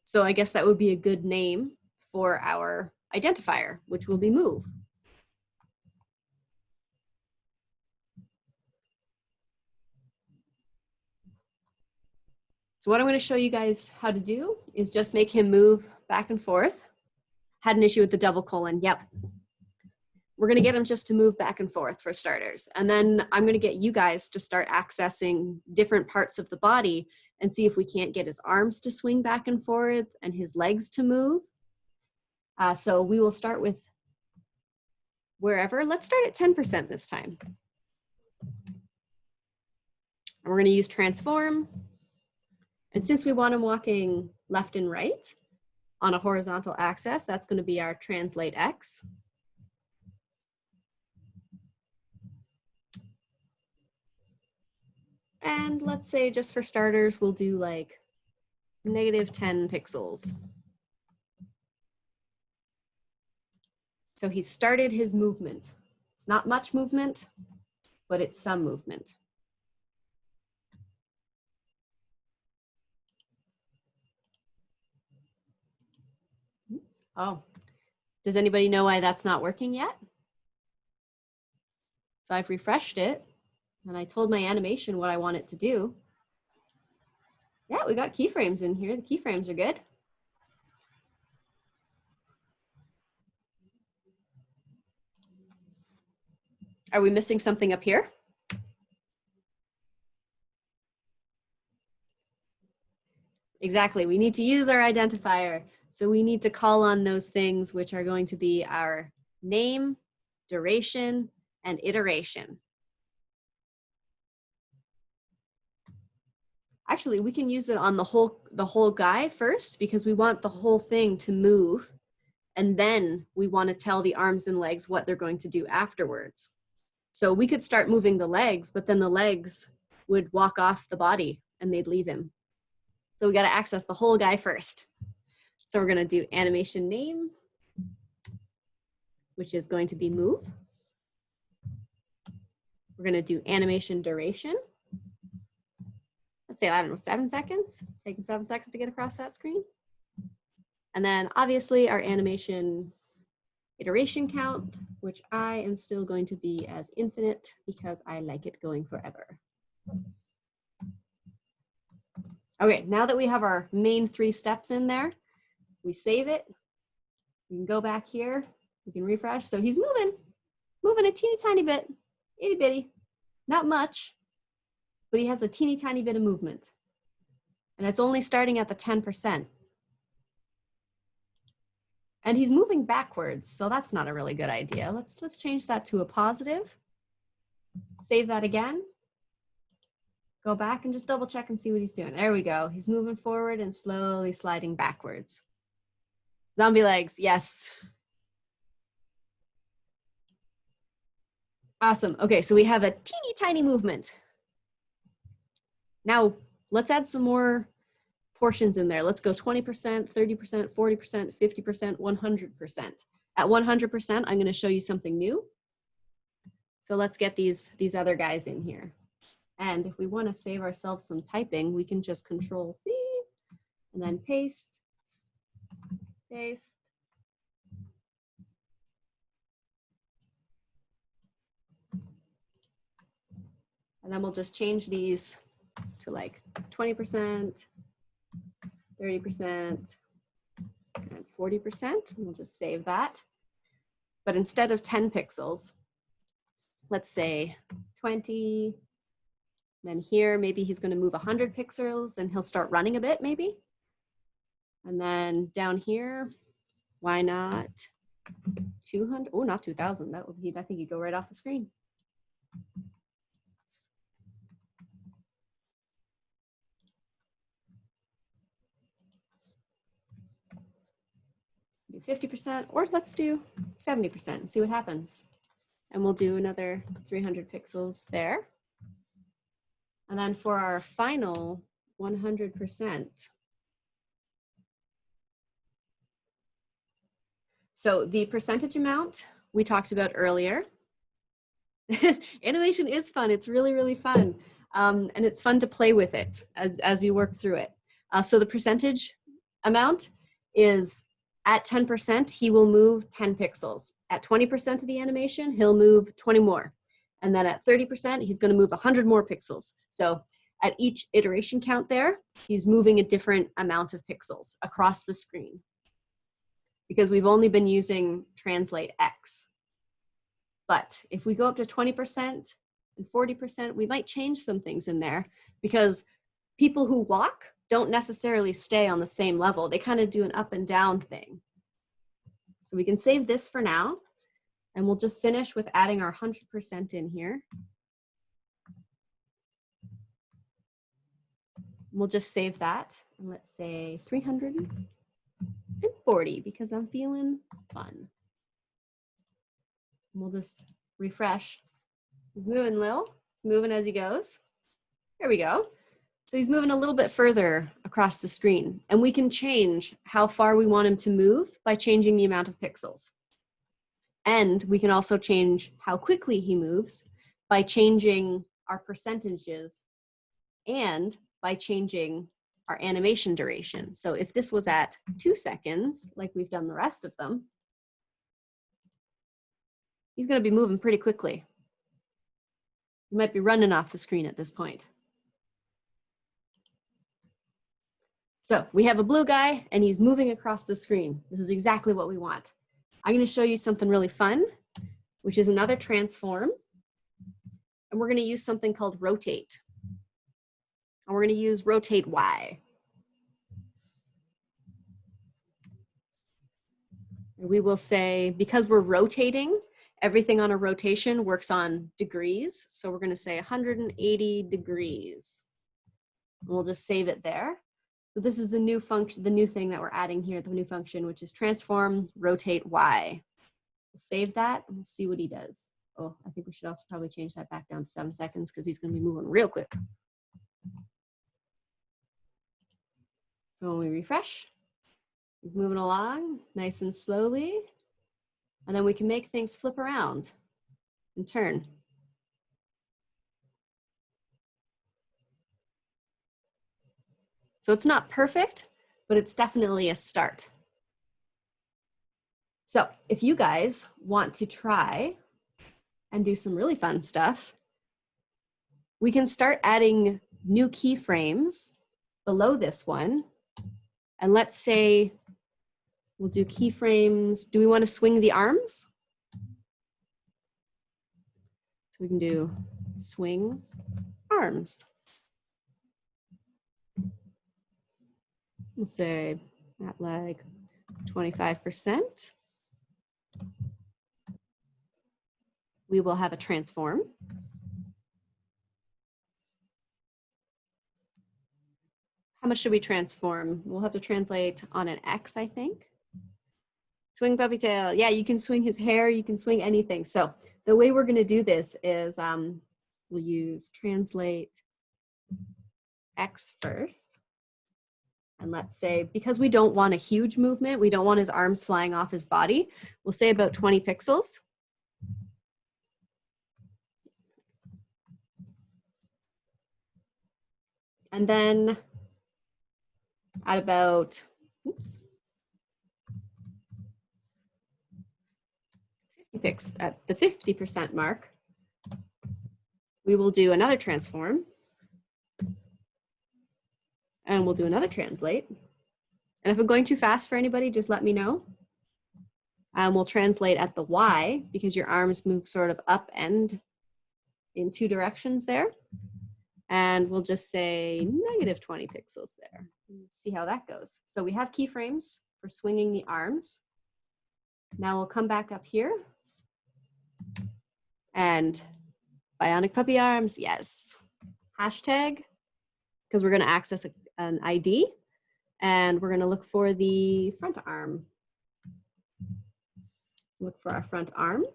So I guess that would be a good name for our identifier, which will be move. So what I'm going to show you guys how to do is just make him move back and forth. Had an issue with the double colon. Yep. We're going to get him just to move back and forth for starters. And then I'm going to get you guys to start accessing different parts of the body and see if we can't get his arms to swing back and forth and his legs to move. So we will start with wherever. Let's start at 10% this time. And we're going to use transform. And since we want him walking left and right on a horizontal axis, that's going to be our translate X. And let's say just for starters, we'll do like -10 pixels. So he started his movement. It's not much movement, but it's some movement. Oops. Oh, does anybody know why that's not working yet? So I've refreshed it and I told my animation what I want it to do. Yeah, we got keyframes in here. The keyframes are good. Are we missing something up here? Exactly, we need to use our identifier. So we need to call on those things which are going to be our name, duration, and iteration. Actually, we can use it on the whole guy first because we want the whole thing to move. And then we want to tell the arms and legs what they're going to do afterwards. So we could start moving the legs, but then the legs would walk off the body and they'd leave him. So we got to access the whole guy first. So we're going to do animation name, which is going to be move. We're going to do animation duration. Let's say, I don't know, 7 seconds. Taking 7 seconds to get across that screen. And then obviously our animation iteration count, which I am still going to be as infinite because I like it going forever. Okay, now that we have our main 3 steps in there, we save it. We can go back here. We can refresh. So he's moving a teeny tiny bit, itty bitty, not much, but he has a teeny tiny bit of movement. And it's only starting at the 10%. And he's moving backwards, so that's not a really good idea. Let's change that to a positive. Save that again. Go back and just double check and see what he's doing. There we go. He's moving forward and slowly sliding backwards. Zombie legs, yes. Awesome. Okay, so we have a teeny tiny movement. Now let's add some more portions in there. Let's go 20%, 30%, 40%, 50%, 100%. At 100%, I'm going to show you something new. So let's get these other guys in here. And if we want to save ourselves some typing, we can just Control C and then paste, paste. And then we'll just change these to like 20%, 30%, and 40%. We'll just save that. But instead of 10 pixels, let's say 20. Then here, maybe he's going to move 100 pixels and he'll start running a bit, maybe. And then down here, why not 200? Oh, not 2000. That would be, I think he'd go right off the screen. Do 50%, or let's do 70% and see what happens. And we'll do another 300 pixels there. And then for our final 100%. So the percentage amount we talked about earlier. Animation is fun. It's really, really fun. And it's fun to play with it as you work through it. So the percentage amount is at 10%, he will move 10 pixels. At 20% of the animation, he'll move 20 more. And then at 30%, he's going to move 100 more pixels. So at each iteration count there, he's moving a different amount of pixels across the screen. Because we've only been using translate X. But if we go up to 20% and 40%, we might change some things in there because people who walk don't necessarily stay on the same level. They kind of do an up and down thing. So we can save this for now, and we'll just finish with adding our 100% in here. We'll just save that, and let's say 340 because I'm feeling fun. We'll just refresh. He's moving, Lil. He's moving as he goes. There we go. So he's moving a little bit further across the screen, and we can change how far we want him to move by changing the amount of pixels. And we can also change how quickly he moves by changing our percentages and by changing our animation duration. So if this was at 2 seconds, like we've done the rest of them, he's going to be moving pretty quickly. He might be running off the screen at this point. So we have a blue guy and he's moving across the screen. This is exactly what we want. I'm going to show you something really fun, which is another transform. And we're going to use something called rotate. And we're going to use rotate Y. And we will say, because we're rotating, everything on a rotation works on degrees. So we're going to say 180 degrees. And we'll just save it there. So this is the new function, the new thing that we're adding here, the new function, which is transform rotate Y. We'll save that and we'll see what he does. Oh, I think we should also probably change that back down to 7 seconds because he's going to be moving real quick. So when we refresh, he's moving along nice and slowly. And then we can make things flip around and turn. So it's not perfect, but it's definitely a start. So if you guys want to try and do some really fun stuff, we can start adding new keyframes below this one. And let's say we'll do keyframes. Do we want to swing the arms? So we can do swing arms. We'll say at like 25%. We will have a transform. How much should we transform? We'll have to translate on an X, I think. Swing puppy tail. Yeah, you can swing his hair. You can swing anything. So the way we're going to do this is we'll use translate X first. And let's say, because we don't want a huge movement, we don't want his arms flying off his body, we'll say about 20 pixels. And then at about, oops, 50 at the 50% mark, we will do another transform. And we'll do another translate. And if I'm going too fast for anybody, just let me know. We'll translate at the Y because your arms move sort of up and in 2 directions there. And we'll just say -20 pixels there. See how that goes. So we have keyframes for swinging the arms. Now we'll come back up here. And bionic puppy arms, yes. Hashtag, because we're going to access an ID. And we're going to look for the front arm. Look for our front arm.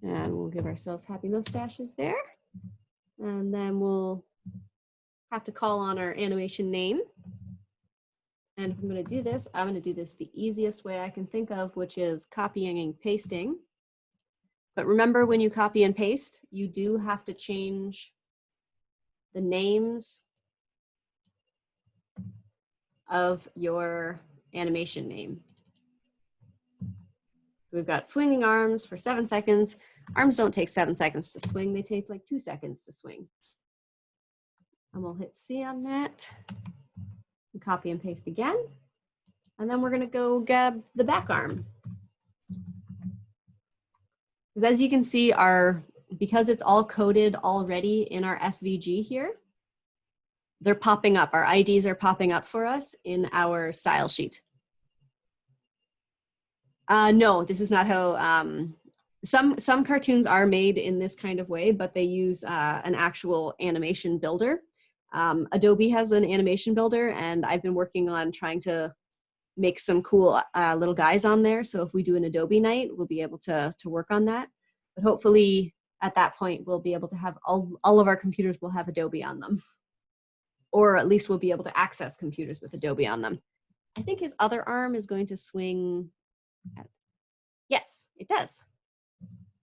And we'll give ourselves happy mustaches there. And then we'll have to call on our animation name. And if I'm going to do this, I'm going to do this the easiest way I can think of, which is copying and pasting. But remember, when you copy and paste, you do have to change the names of your animation name. We've got swinging arms for 7 seconds. Arms don't take 7 seconds to swing. They take like 2 seconds to swing. And we'll hit C on that. And copy and paste again. And then we're going to go grab the back arm. Because as you can see, because it's all coded already in our SVG here, they're popping up. Our IDs are popping up for us in our style sheet. No, this is not how, some cartoons are made in this kind of way, but they use an actual animation builder. Adobe has an animation builder, and I've been working on trying to make some cool little guys on there. So if we do an Adobe night, we'll be able to work on that. But hopefully at that point, we'll be able to have all of our computers will have Adobe on them. Or at least we'll be able to access computers with Adobe on them. I think his other arm is going to swing. Yes, it does.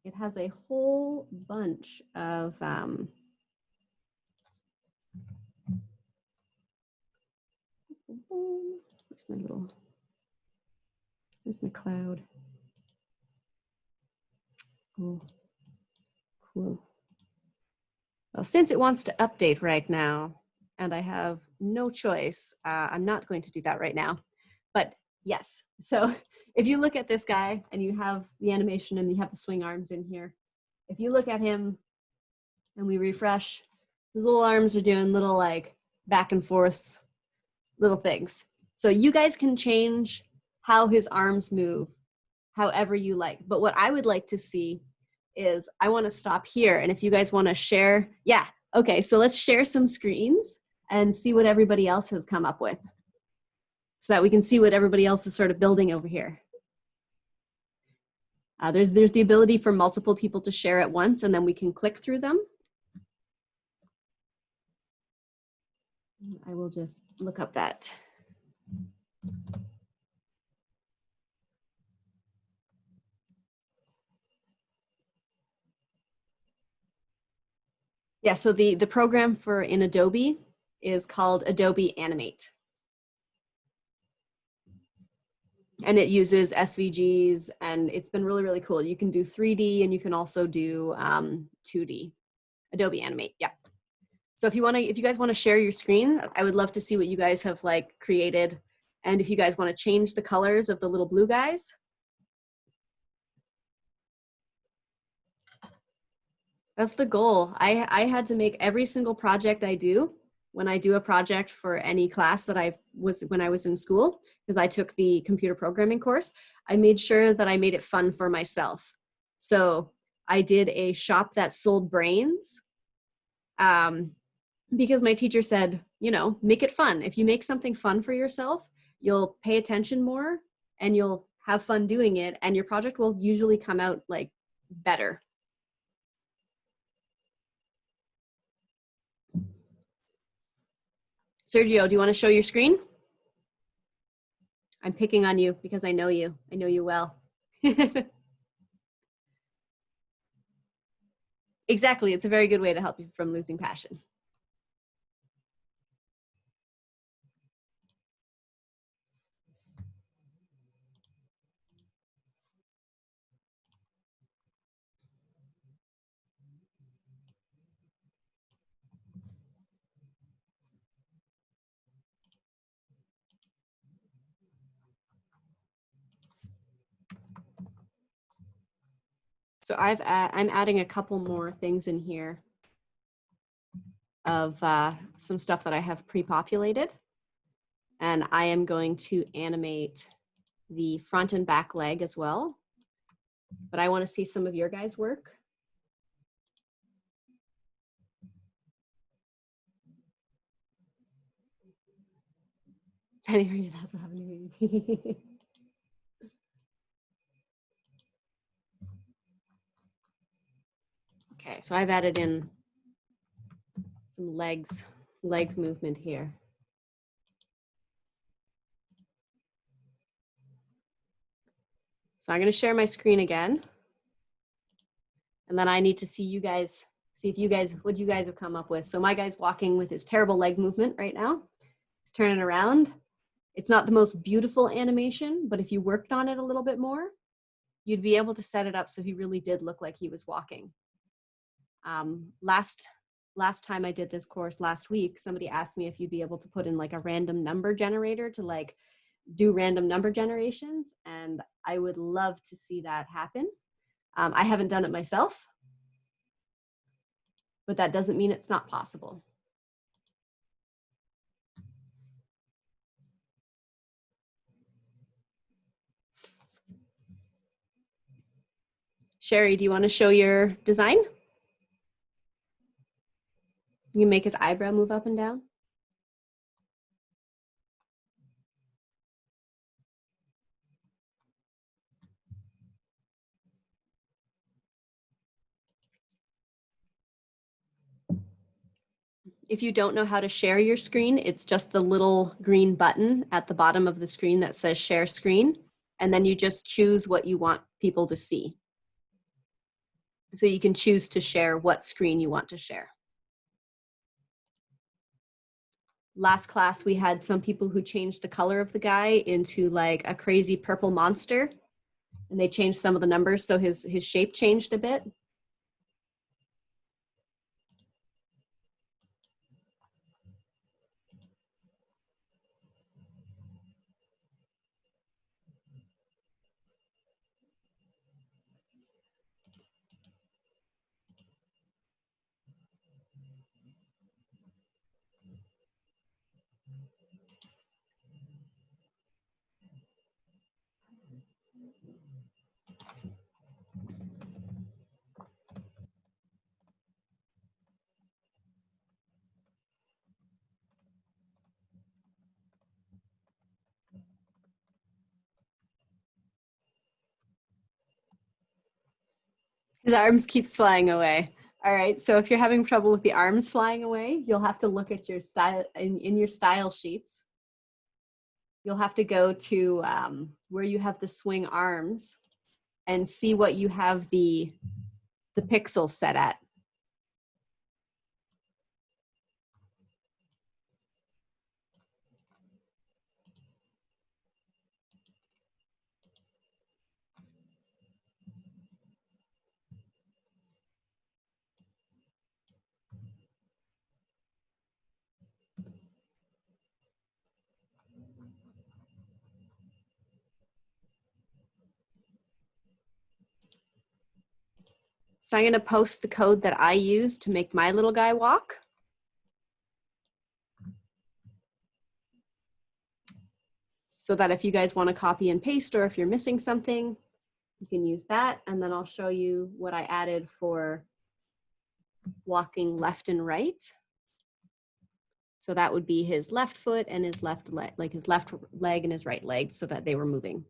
It has a whole bunch of where's my cloud? Oh, cool. Well, since it wants to update right now, and I have no choice, I'm not going to do that right now. But yes, so if you look at this guy and you have the animation and you have the swing arms in here, if you look at him and we refresh, his little arms are doing little like back and forth little things. So you guys can change how his arms move however you like. But what I would like to see is I want to stop here. And if you guys want to share, yeah, okay, so let's share some screens and see what everybody else has come up with so that we can see what everybody else is sort of building over here. There's the ability for multiple people to share at once, and then we can click through them. I will just look up that. Yeah, so the program for in Adobe is called Adobe Animate. And it uses SVGs, and it's been really, really cool. You can do 3D and you can also do 2D. Adobe Animate, yeah. So if you guys want to share your screen, I would love to see what you guys have like created. And if you guys want to change the colors of the little blue guys. That's the goal. I had to make every single project I do when I do a project for any class that when I was in school, because I took the computer programming course, I made sure that I made it fun for myself. So I did a shop that sold brains because my teacher said, you know, make it fun. If you make something fun for yourself, you'll pay attention more and you'll have fun doing it, and your project will usually come out like better. Sergio, do you want to show your screen? I'm picking on you because I know you. I know you well. Exactly. It's a very good way to help you from losing passion. So I'm adding a couple more things in here of some stuff that I have pre-populated. And I am going to animate the front and back leg as well. But I want to see some of your guys' work. Penny, that's what happened to me. Okay, so I've added in some leg movement here. So I'm going to share my screen again. And then I need to see you guys, see if you guys, what you guys have come up with. So my guy's walking with his terrible leg movement right now. He's turning around. It's not the most beautiful animation, but if you worked on it a little bit more, you'd be able to set it up so he really did look like he was walking. Last time I did this course last week, somebody asked me if you'd be able to put in like a random number generator to like do random number generations, and I would love to see that happen. I haven't done it myself, but that doesn't mean it's not possible. Sherry, do you want to show your design? You can make his eyebrow move up and down. If you don't know how to share your screen, it's just the little green button at the bottom of the screen that says share screen. And then you just choose what you want people to see. So you can choose to share what screen you want to share. Last class, we had some people who changed the color of the guy into like a crazy purple monster. And they changed some of the numbers, so his shape changed a bit. His arms keeps flying away. All right, so if you're having trouble with the arms flying away, you'll have to look at your style in your style sheets. You'll have to go to where you have the swing arms and see what you have the pixels set at. So I'm going to post the code that I use to make my little guy walk. So that if you guys want to copy and paste, or if you're missing something, you can use that. And then I'll show you what I added for walking left and right. So that would be his left foot and his left leg, like his left leg and his right leg, so that they were moving.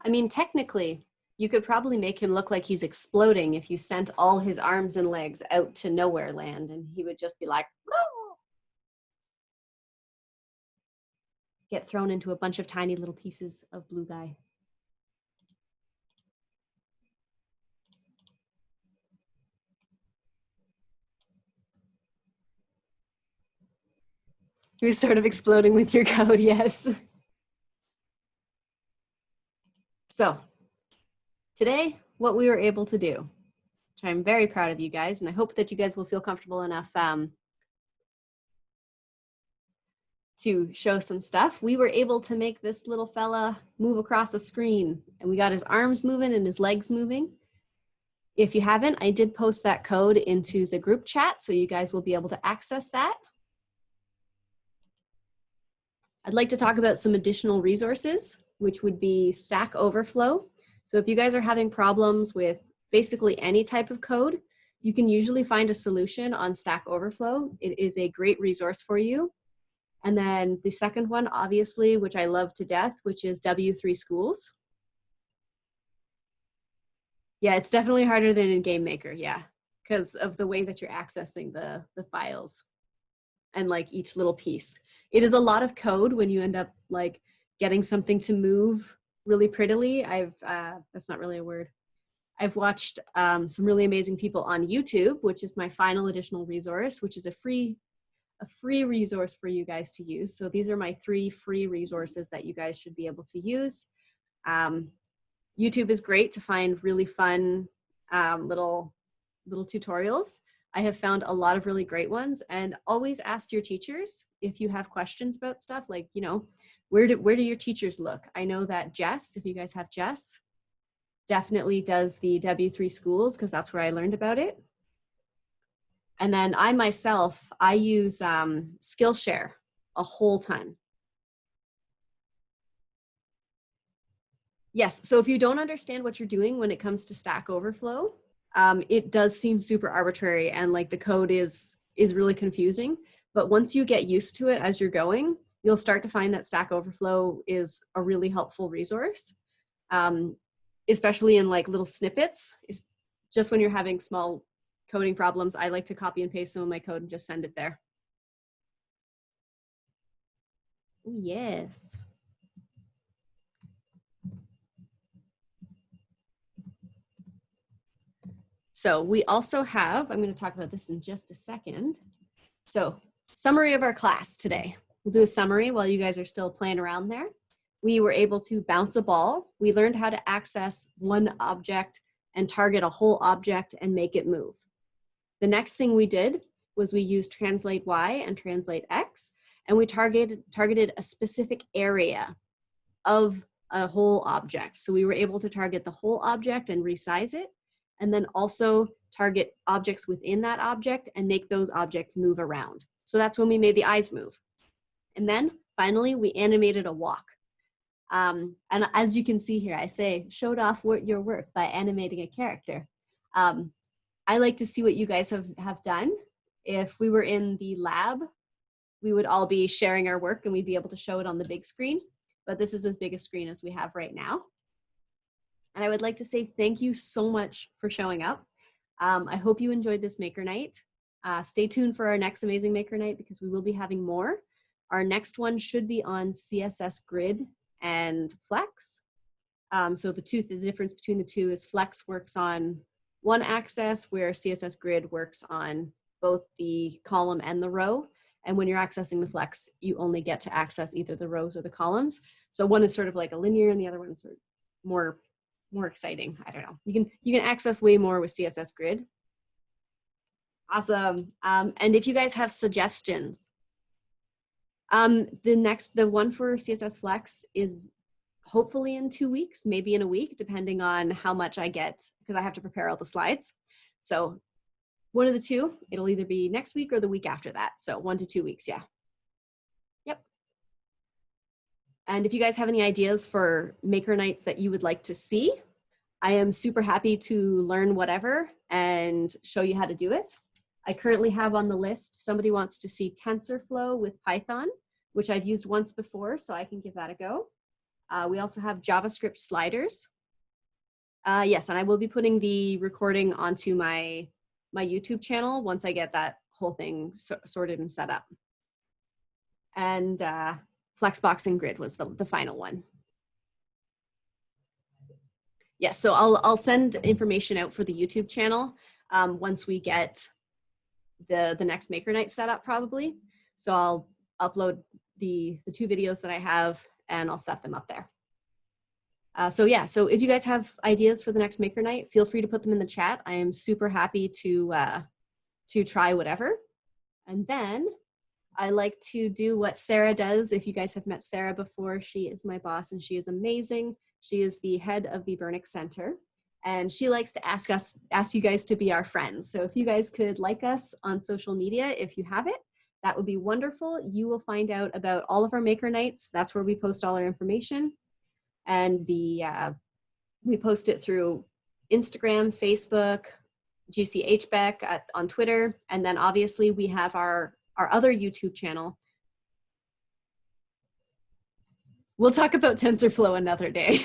I mean, technically, You could probably make him look like he's exploding if you sent all his arms and legs out to nowhere land, and he would just be like, "Oh!" Get thrown into a bunch of tiny little pieces of blue guy. He was sort of exploding with your code, yes. So today, what we were able to do, which I'm very proud of you guys, and I hope that you guys will feel comfortable enough to show some stuff. We were able to make this little fella move across the screen, and we got his arms moving and his legs moving. If you haven't, I did post that code into the group chat, so you guys will be able to access that. I'd like to talk about some additional resources, which would be Stack Overflow. So if you guys are having problems with basically any type of code, you can usually find a solution on Stack Overflow. It is a great resource for you. And then the second one, obviously, which I love to death, which is W3 Schools. Yeah, it's definitely harder than in GameMaker, yeah, because of the way that you're accessing the files and like each little piece. It is a lot of code when you end up like getting something to move really prettily. That's not really a word. I've watched some really amazing people on YouTube, which is my final additional resource, which is a free resource for you guys to use. So these are my 3 free resources that you guys should be able to use. YouTube is great to find really fun little tutorials. I have found a lot of really great ones, and always ask your teachers if you have questions about stuff like, you know, where do your teachers look? I know that Jess, if you guys have Jess, definitely does the W3 Schools because that's where I learned about it. And then I myself, I use Skillshare a whole ton. Yes, so if you don't understand what you're doing when it comes to Stack Overflow, it does seem super arbitrary and like the code is really confusing. But once you get used to it as you're going, you'll start to find that Stack Overflow is a really helpful resource, especially in like little snippets. It's just when you're having small coding problems, I like to copy and paste some of my code and just send it there. Oh, yes. So we also have, I'm going to talk about this in just a second. So summary of our class today. We'll do a summary while you guys are still playing around there. We were able to bounce a ball. We learned how to access one object and target a whole object and make it move. The next thing we did was we used translate Y and translate X, and we targeted a specific area of a whole object. So we were able to target the whole object and resize it, and then also target objects within that object and make those objects move around. So that's when we made the eyes move. And then finally, we animated a walk. And as you can see here, I say, showed off your work by animating a character. I like to see what you guys have done. If we were in the lab, we would all be sharing our work and we'd be able to show it on the big screen. But this is as big a screen as we have right now. And I would like to say thank you so much for showing up. I hope you enjoyed this Maker Night. Stay tuned for our next amazing Maker Night because we will be having more. Our next one should be on CSS Grid and Flex. So the difference between the two is Flex works on one axis where CSS Grid works on both the column and the row. And when you're accessing the Flex, you only get to access either the rows or the columns. So one is sort of like a linear and the other one is sort of more exciting. I don't know. You can access way more with CSS Grid. Awesome. And if you guys have suggestions, the one for CSS Flex is hopefully in 2 weeks, maybe in a week, depending on how much I get, because I have to prepare all the slides. So one of the two, it'll either be next week or the week after that. So 1 to 2 weeks, yeah. Yep. And if you guys have any ideas for Maker Nights that you would like to see, I am super happy to learn whatever and show you how to do it. I currently have on the list, somebody wants to see TensorFlow with Python, which I've used once before, so I can give that a go. We also have JavaScript sliders. Yes, and I will be putting the recording onto my YouTube channel once I get that whole thing sorted and set up. And Flexbox and Grid was the final one. Yes, so I'll send information out for the YouTube channel once we get the next Maker Night set up probably. So I'll upload the 2 videos that I have and I'll set them up there. So yeah, so if you guys have ideas for the next Maker Night, feel free to put them in the chat. I am super happy to try whatever. And then I like to do what Sarah does. If you guys have met Sarah before, she is my boss and she is amazing. She is the head of the Burnick Center and she likes to ask you guys to be our friends. So if you guys could like us on social media, if you have it, that would be wonderful. You will find out about all of our Maker Nights. That's where we post all our information. And we post it through Instagram, Facebook, GCHBEC on Twitter. And then obviously we have our other YouTube channel. We'll talk about TensorFlow another day.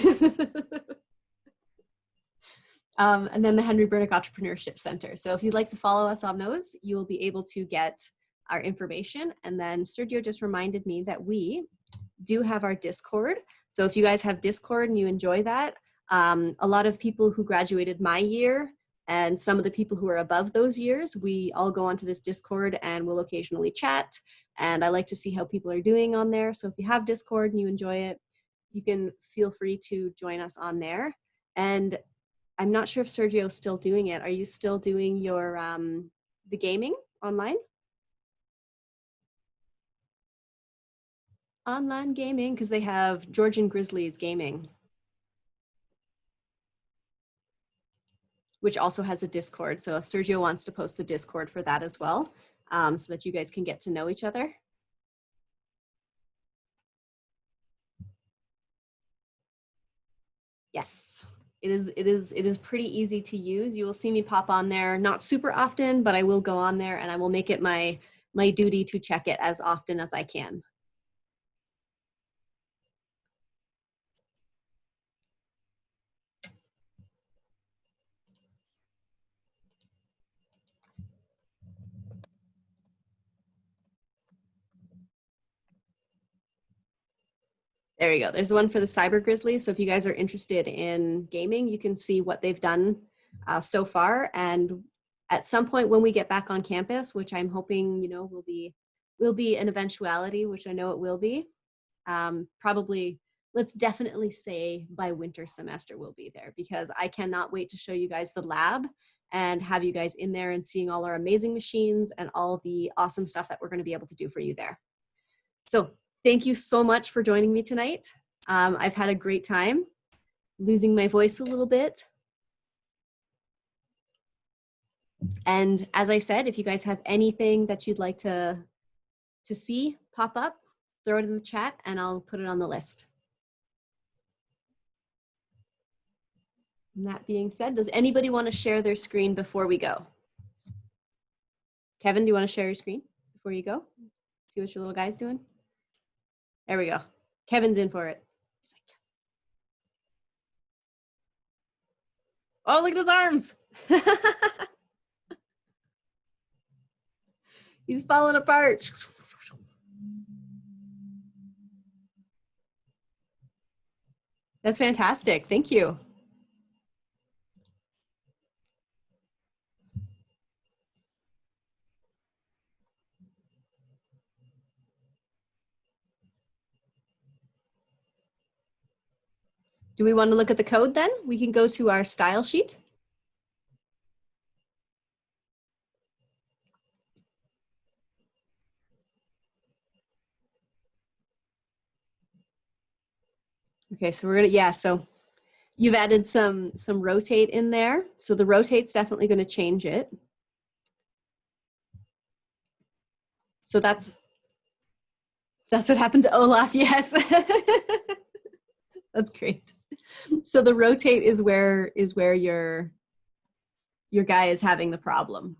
And then the Henry Burnick Entrepreneurship Center. So if you'd like to follow us on those, you will be able to get our information. And then Sergio just reminded me that we do have our Discord. So if you guys have Discord and you enjoy that, a lot of people who graduated my year and some of the people who are above those years, we all go onto this Discord and we'll occasionally chat. And I like to see how people are doing on there. So if you have Discord and you enjoy it, you can feel free to join us on there. And I'm not sure if Sergio is still doing it. Are you still doing your the gaming online? Online gaming, because they have Georgian Grizzlies Gaming, which also has a Discord. So if Sergio wants to post the Discord for that as well, so that you guys can get to know each other. Yes, it is pretty easy to use. You will see me pop on there, not super often, but I will go on there and I will make it my duty to check it as often as I can. There you go. There's one for the Cyber Grizzlies. So if you guys are interested in gaming, you can see what they've done so far. And at some point when we get back on campus, which I'm hoping, you know, will be an eventuality, which I know it will be. Probably, let's definitely say by winter semester we'll be there, because I cannot wait to show you guys the lab and have you guys in there and seeing all our amazing machines and all the awesome stuff that we're going to be able to do for you there. So thank you so much for joining me tonight. I've had a great time, losing my voice a little bit. And as I said, if you guys have anything that you'd like to see pop up, throw it in the chat and I'll put it on the list. And that being said, does anybody want to share their screen before we go? Kevin, do you want to share your screen before you go? See what your little guy's doing? There we go. Kevin's in for it. He's like, yes. Oh, look at his arms. He's falling apart. That's fantastic. Thank you. Do we want to look at the code then? We can go to our style sheet. Okay, so we're gonna, yeah, so you've added some rotate in there. So the rotate's definitely gonna change it. So that's what happened to Olaf, yes. That's great. So the rotate is where your guy is having the problem.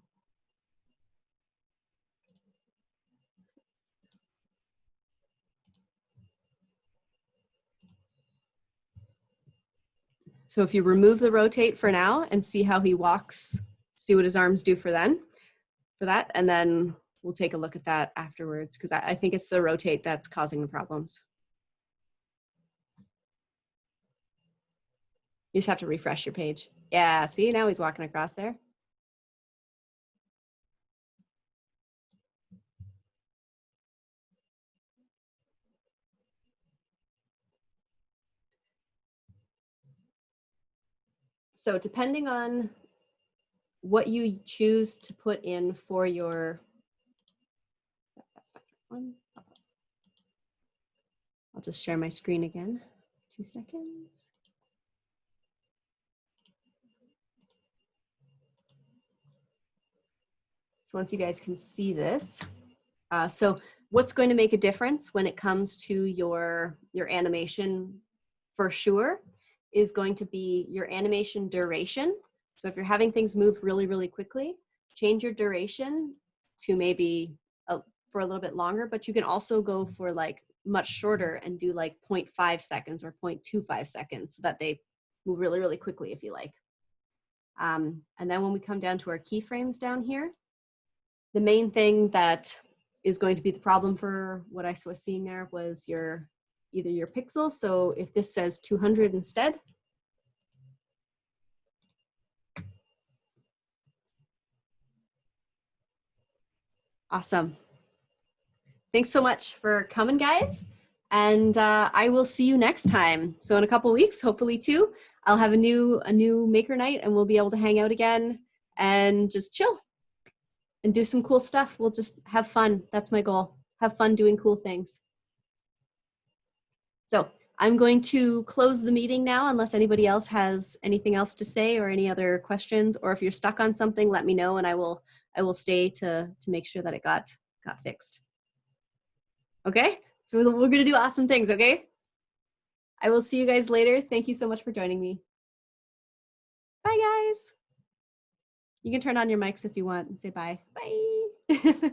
So if you remove the rotate for now and see how he walks, see what his arms do for that, and then we'll take a look at that afterwards, because I think it's the rotate that's causing the problems. You just have to refresh your page. Yeah, see, now he's walking across there. So depending on what you choose to put in for your, that's not the one. I'll just share my screen again. 2 seconds. So once you guys can see this, so what's going to make a difference when it comes to your animation for sure is going to be your animation duration. So if you're having things move really, really quickly, change your duration to maybe for a little bit longer, but you can also go for like much shorter and do like 0.5 seconds or 0.25 seconds so that they move really, really quickly if you like. And then when we come down to our keyframes down here, the main thing that is going to be the problem for what I was seeing there was either your pixels. So if this says 200 instead, awesome. Thanks so much for coming, guys. And I will see you next time. So in a couple weeks, hopefully too, I'll have a new maker night and we'll be able to hang out again and just chill and do some cool stuff. We'll just have fun. That's my goal. Have fun doing cool things. So I'm going to close the meeting now unless anybody else has anything else to say or any other questions, or if you're stuck on something, let me know and I will stay to make sure that it got fixed. Okay, so we're gonna do awesome things, okay? I will see you guys later. Thank you so much for joining me. Bye, guys. You can turn on your mics if you want and say bye. Bye.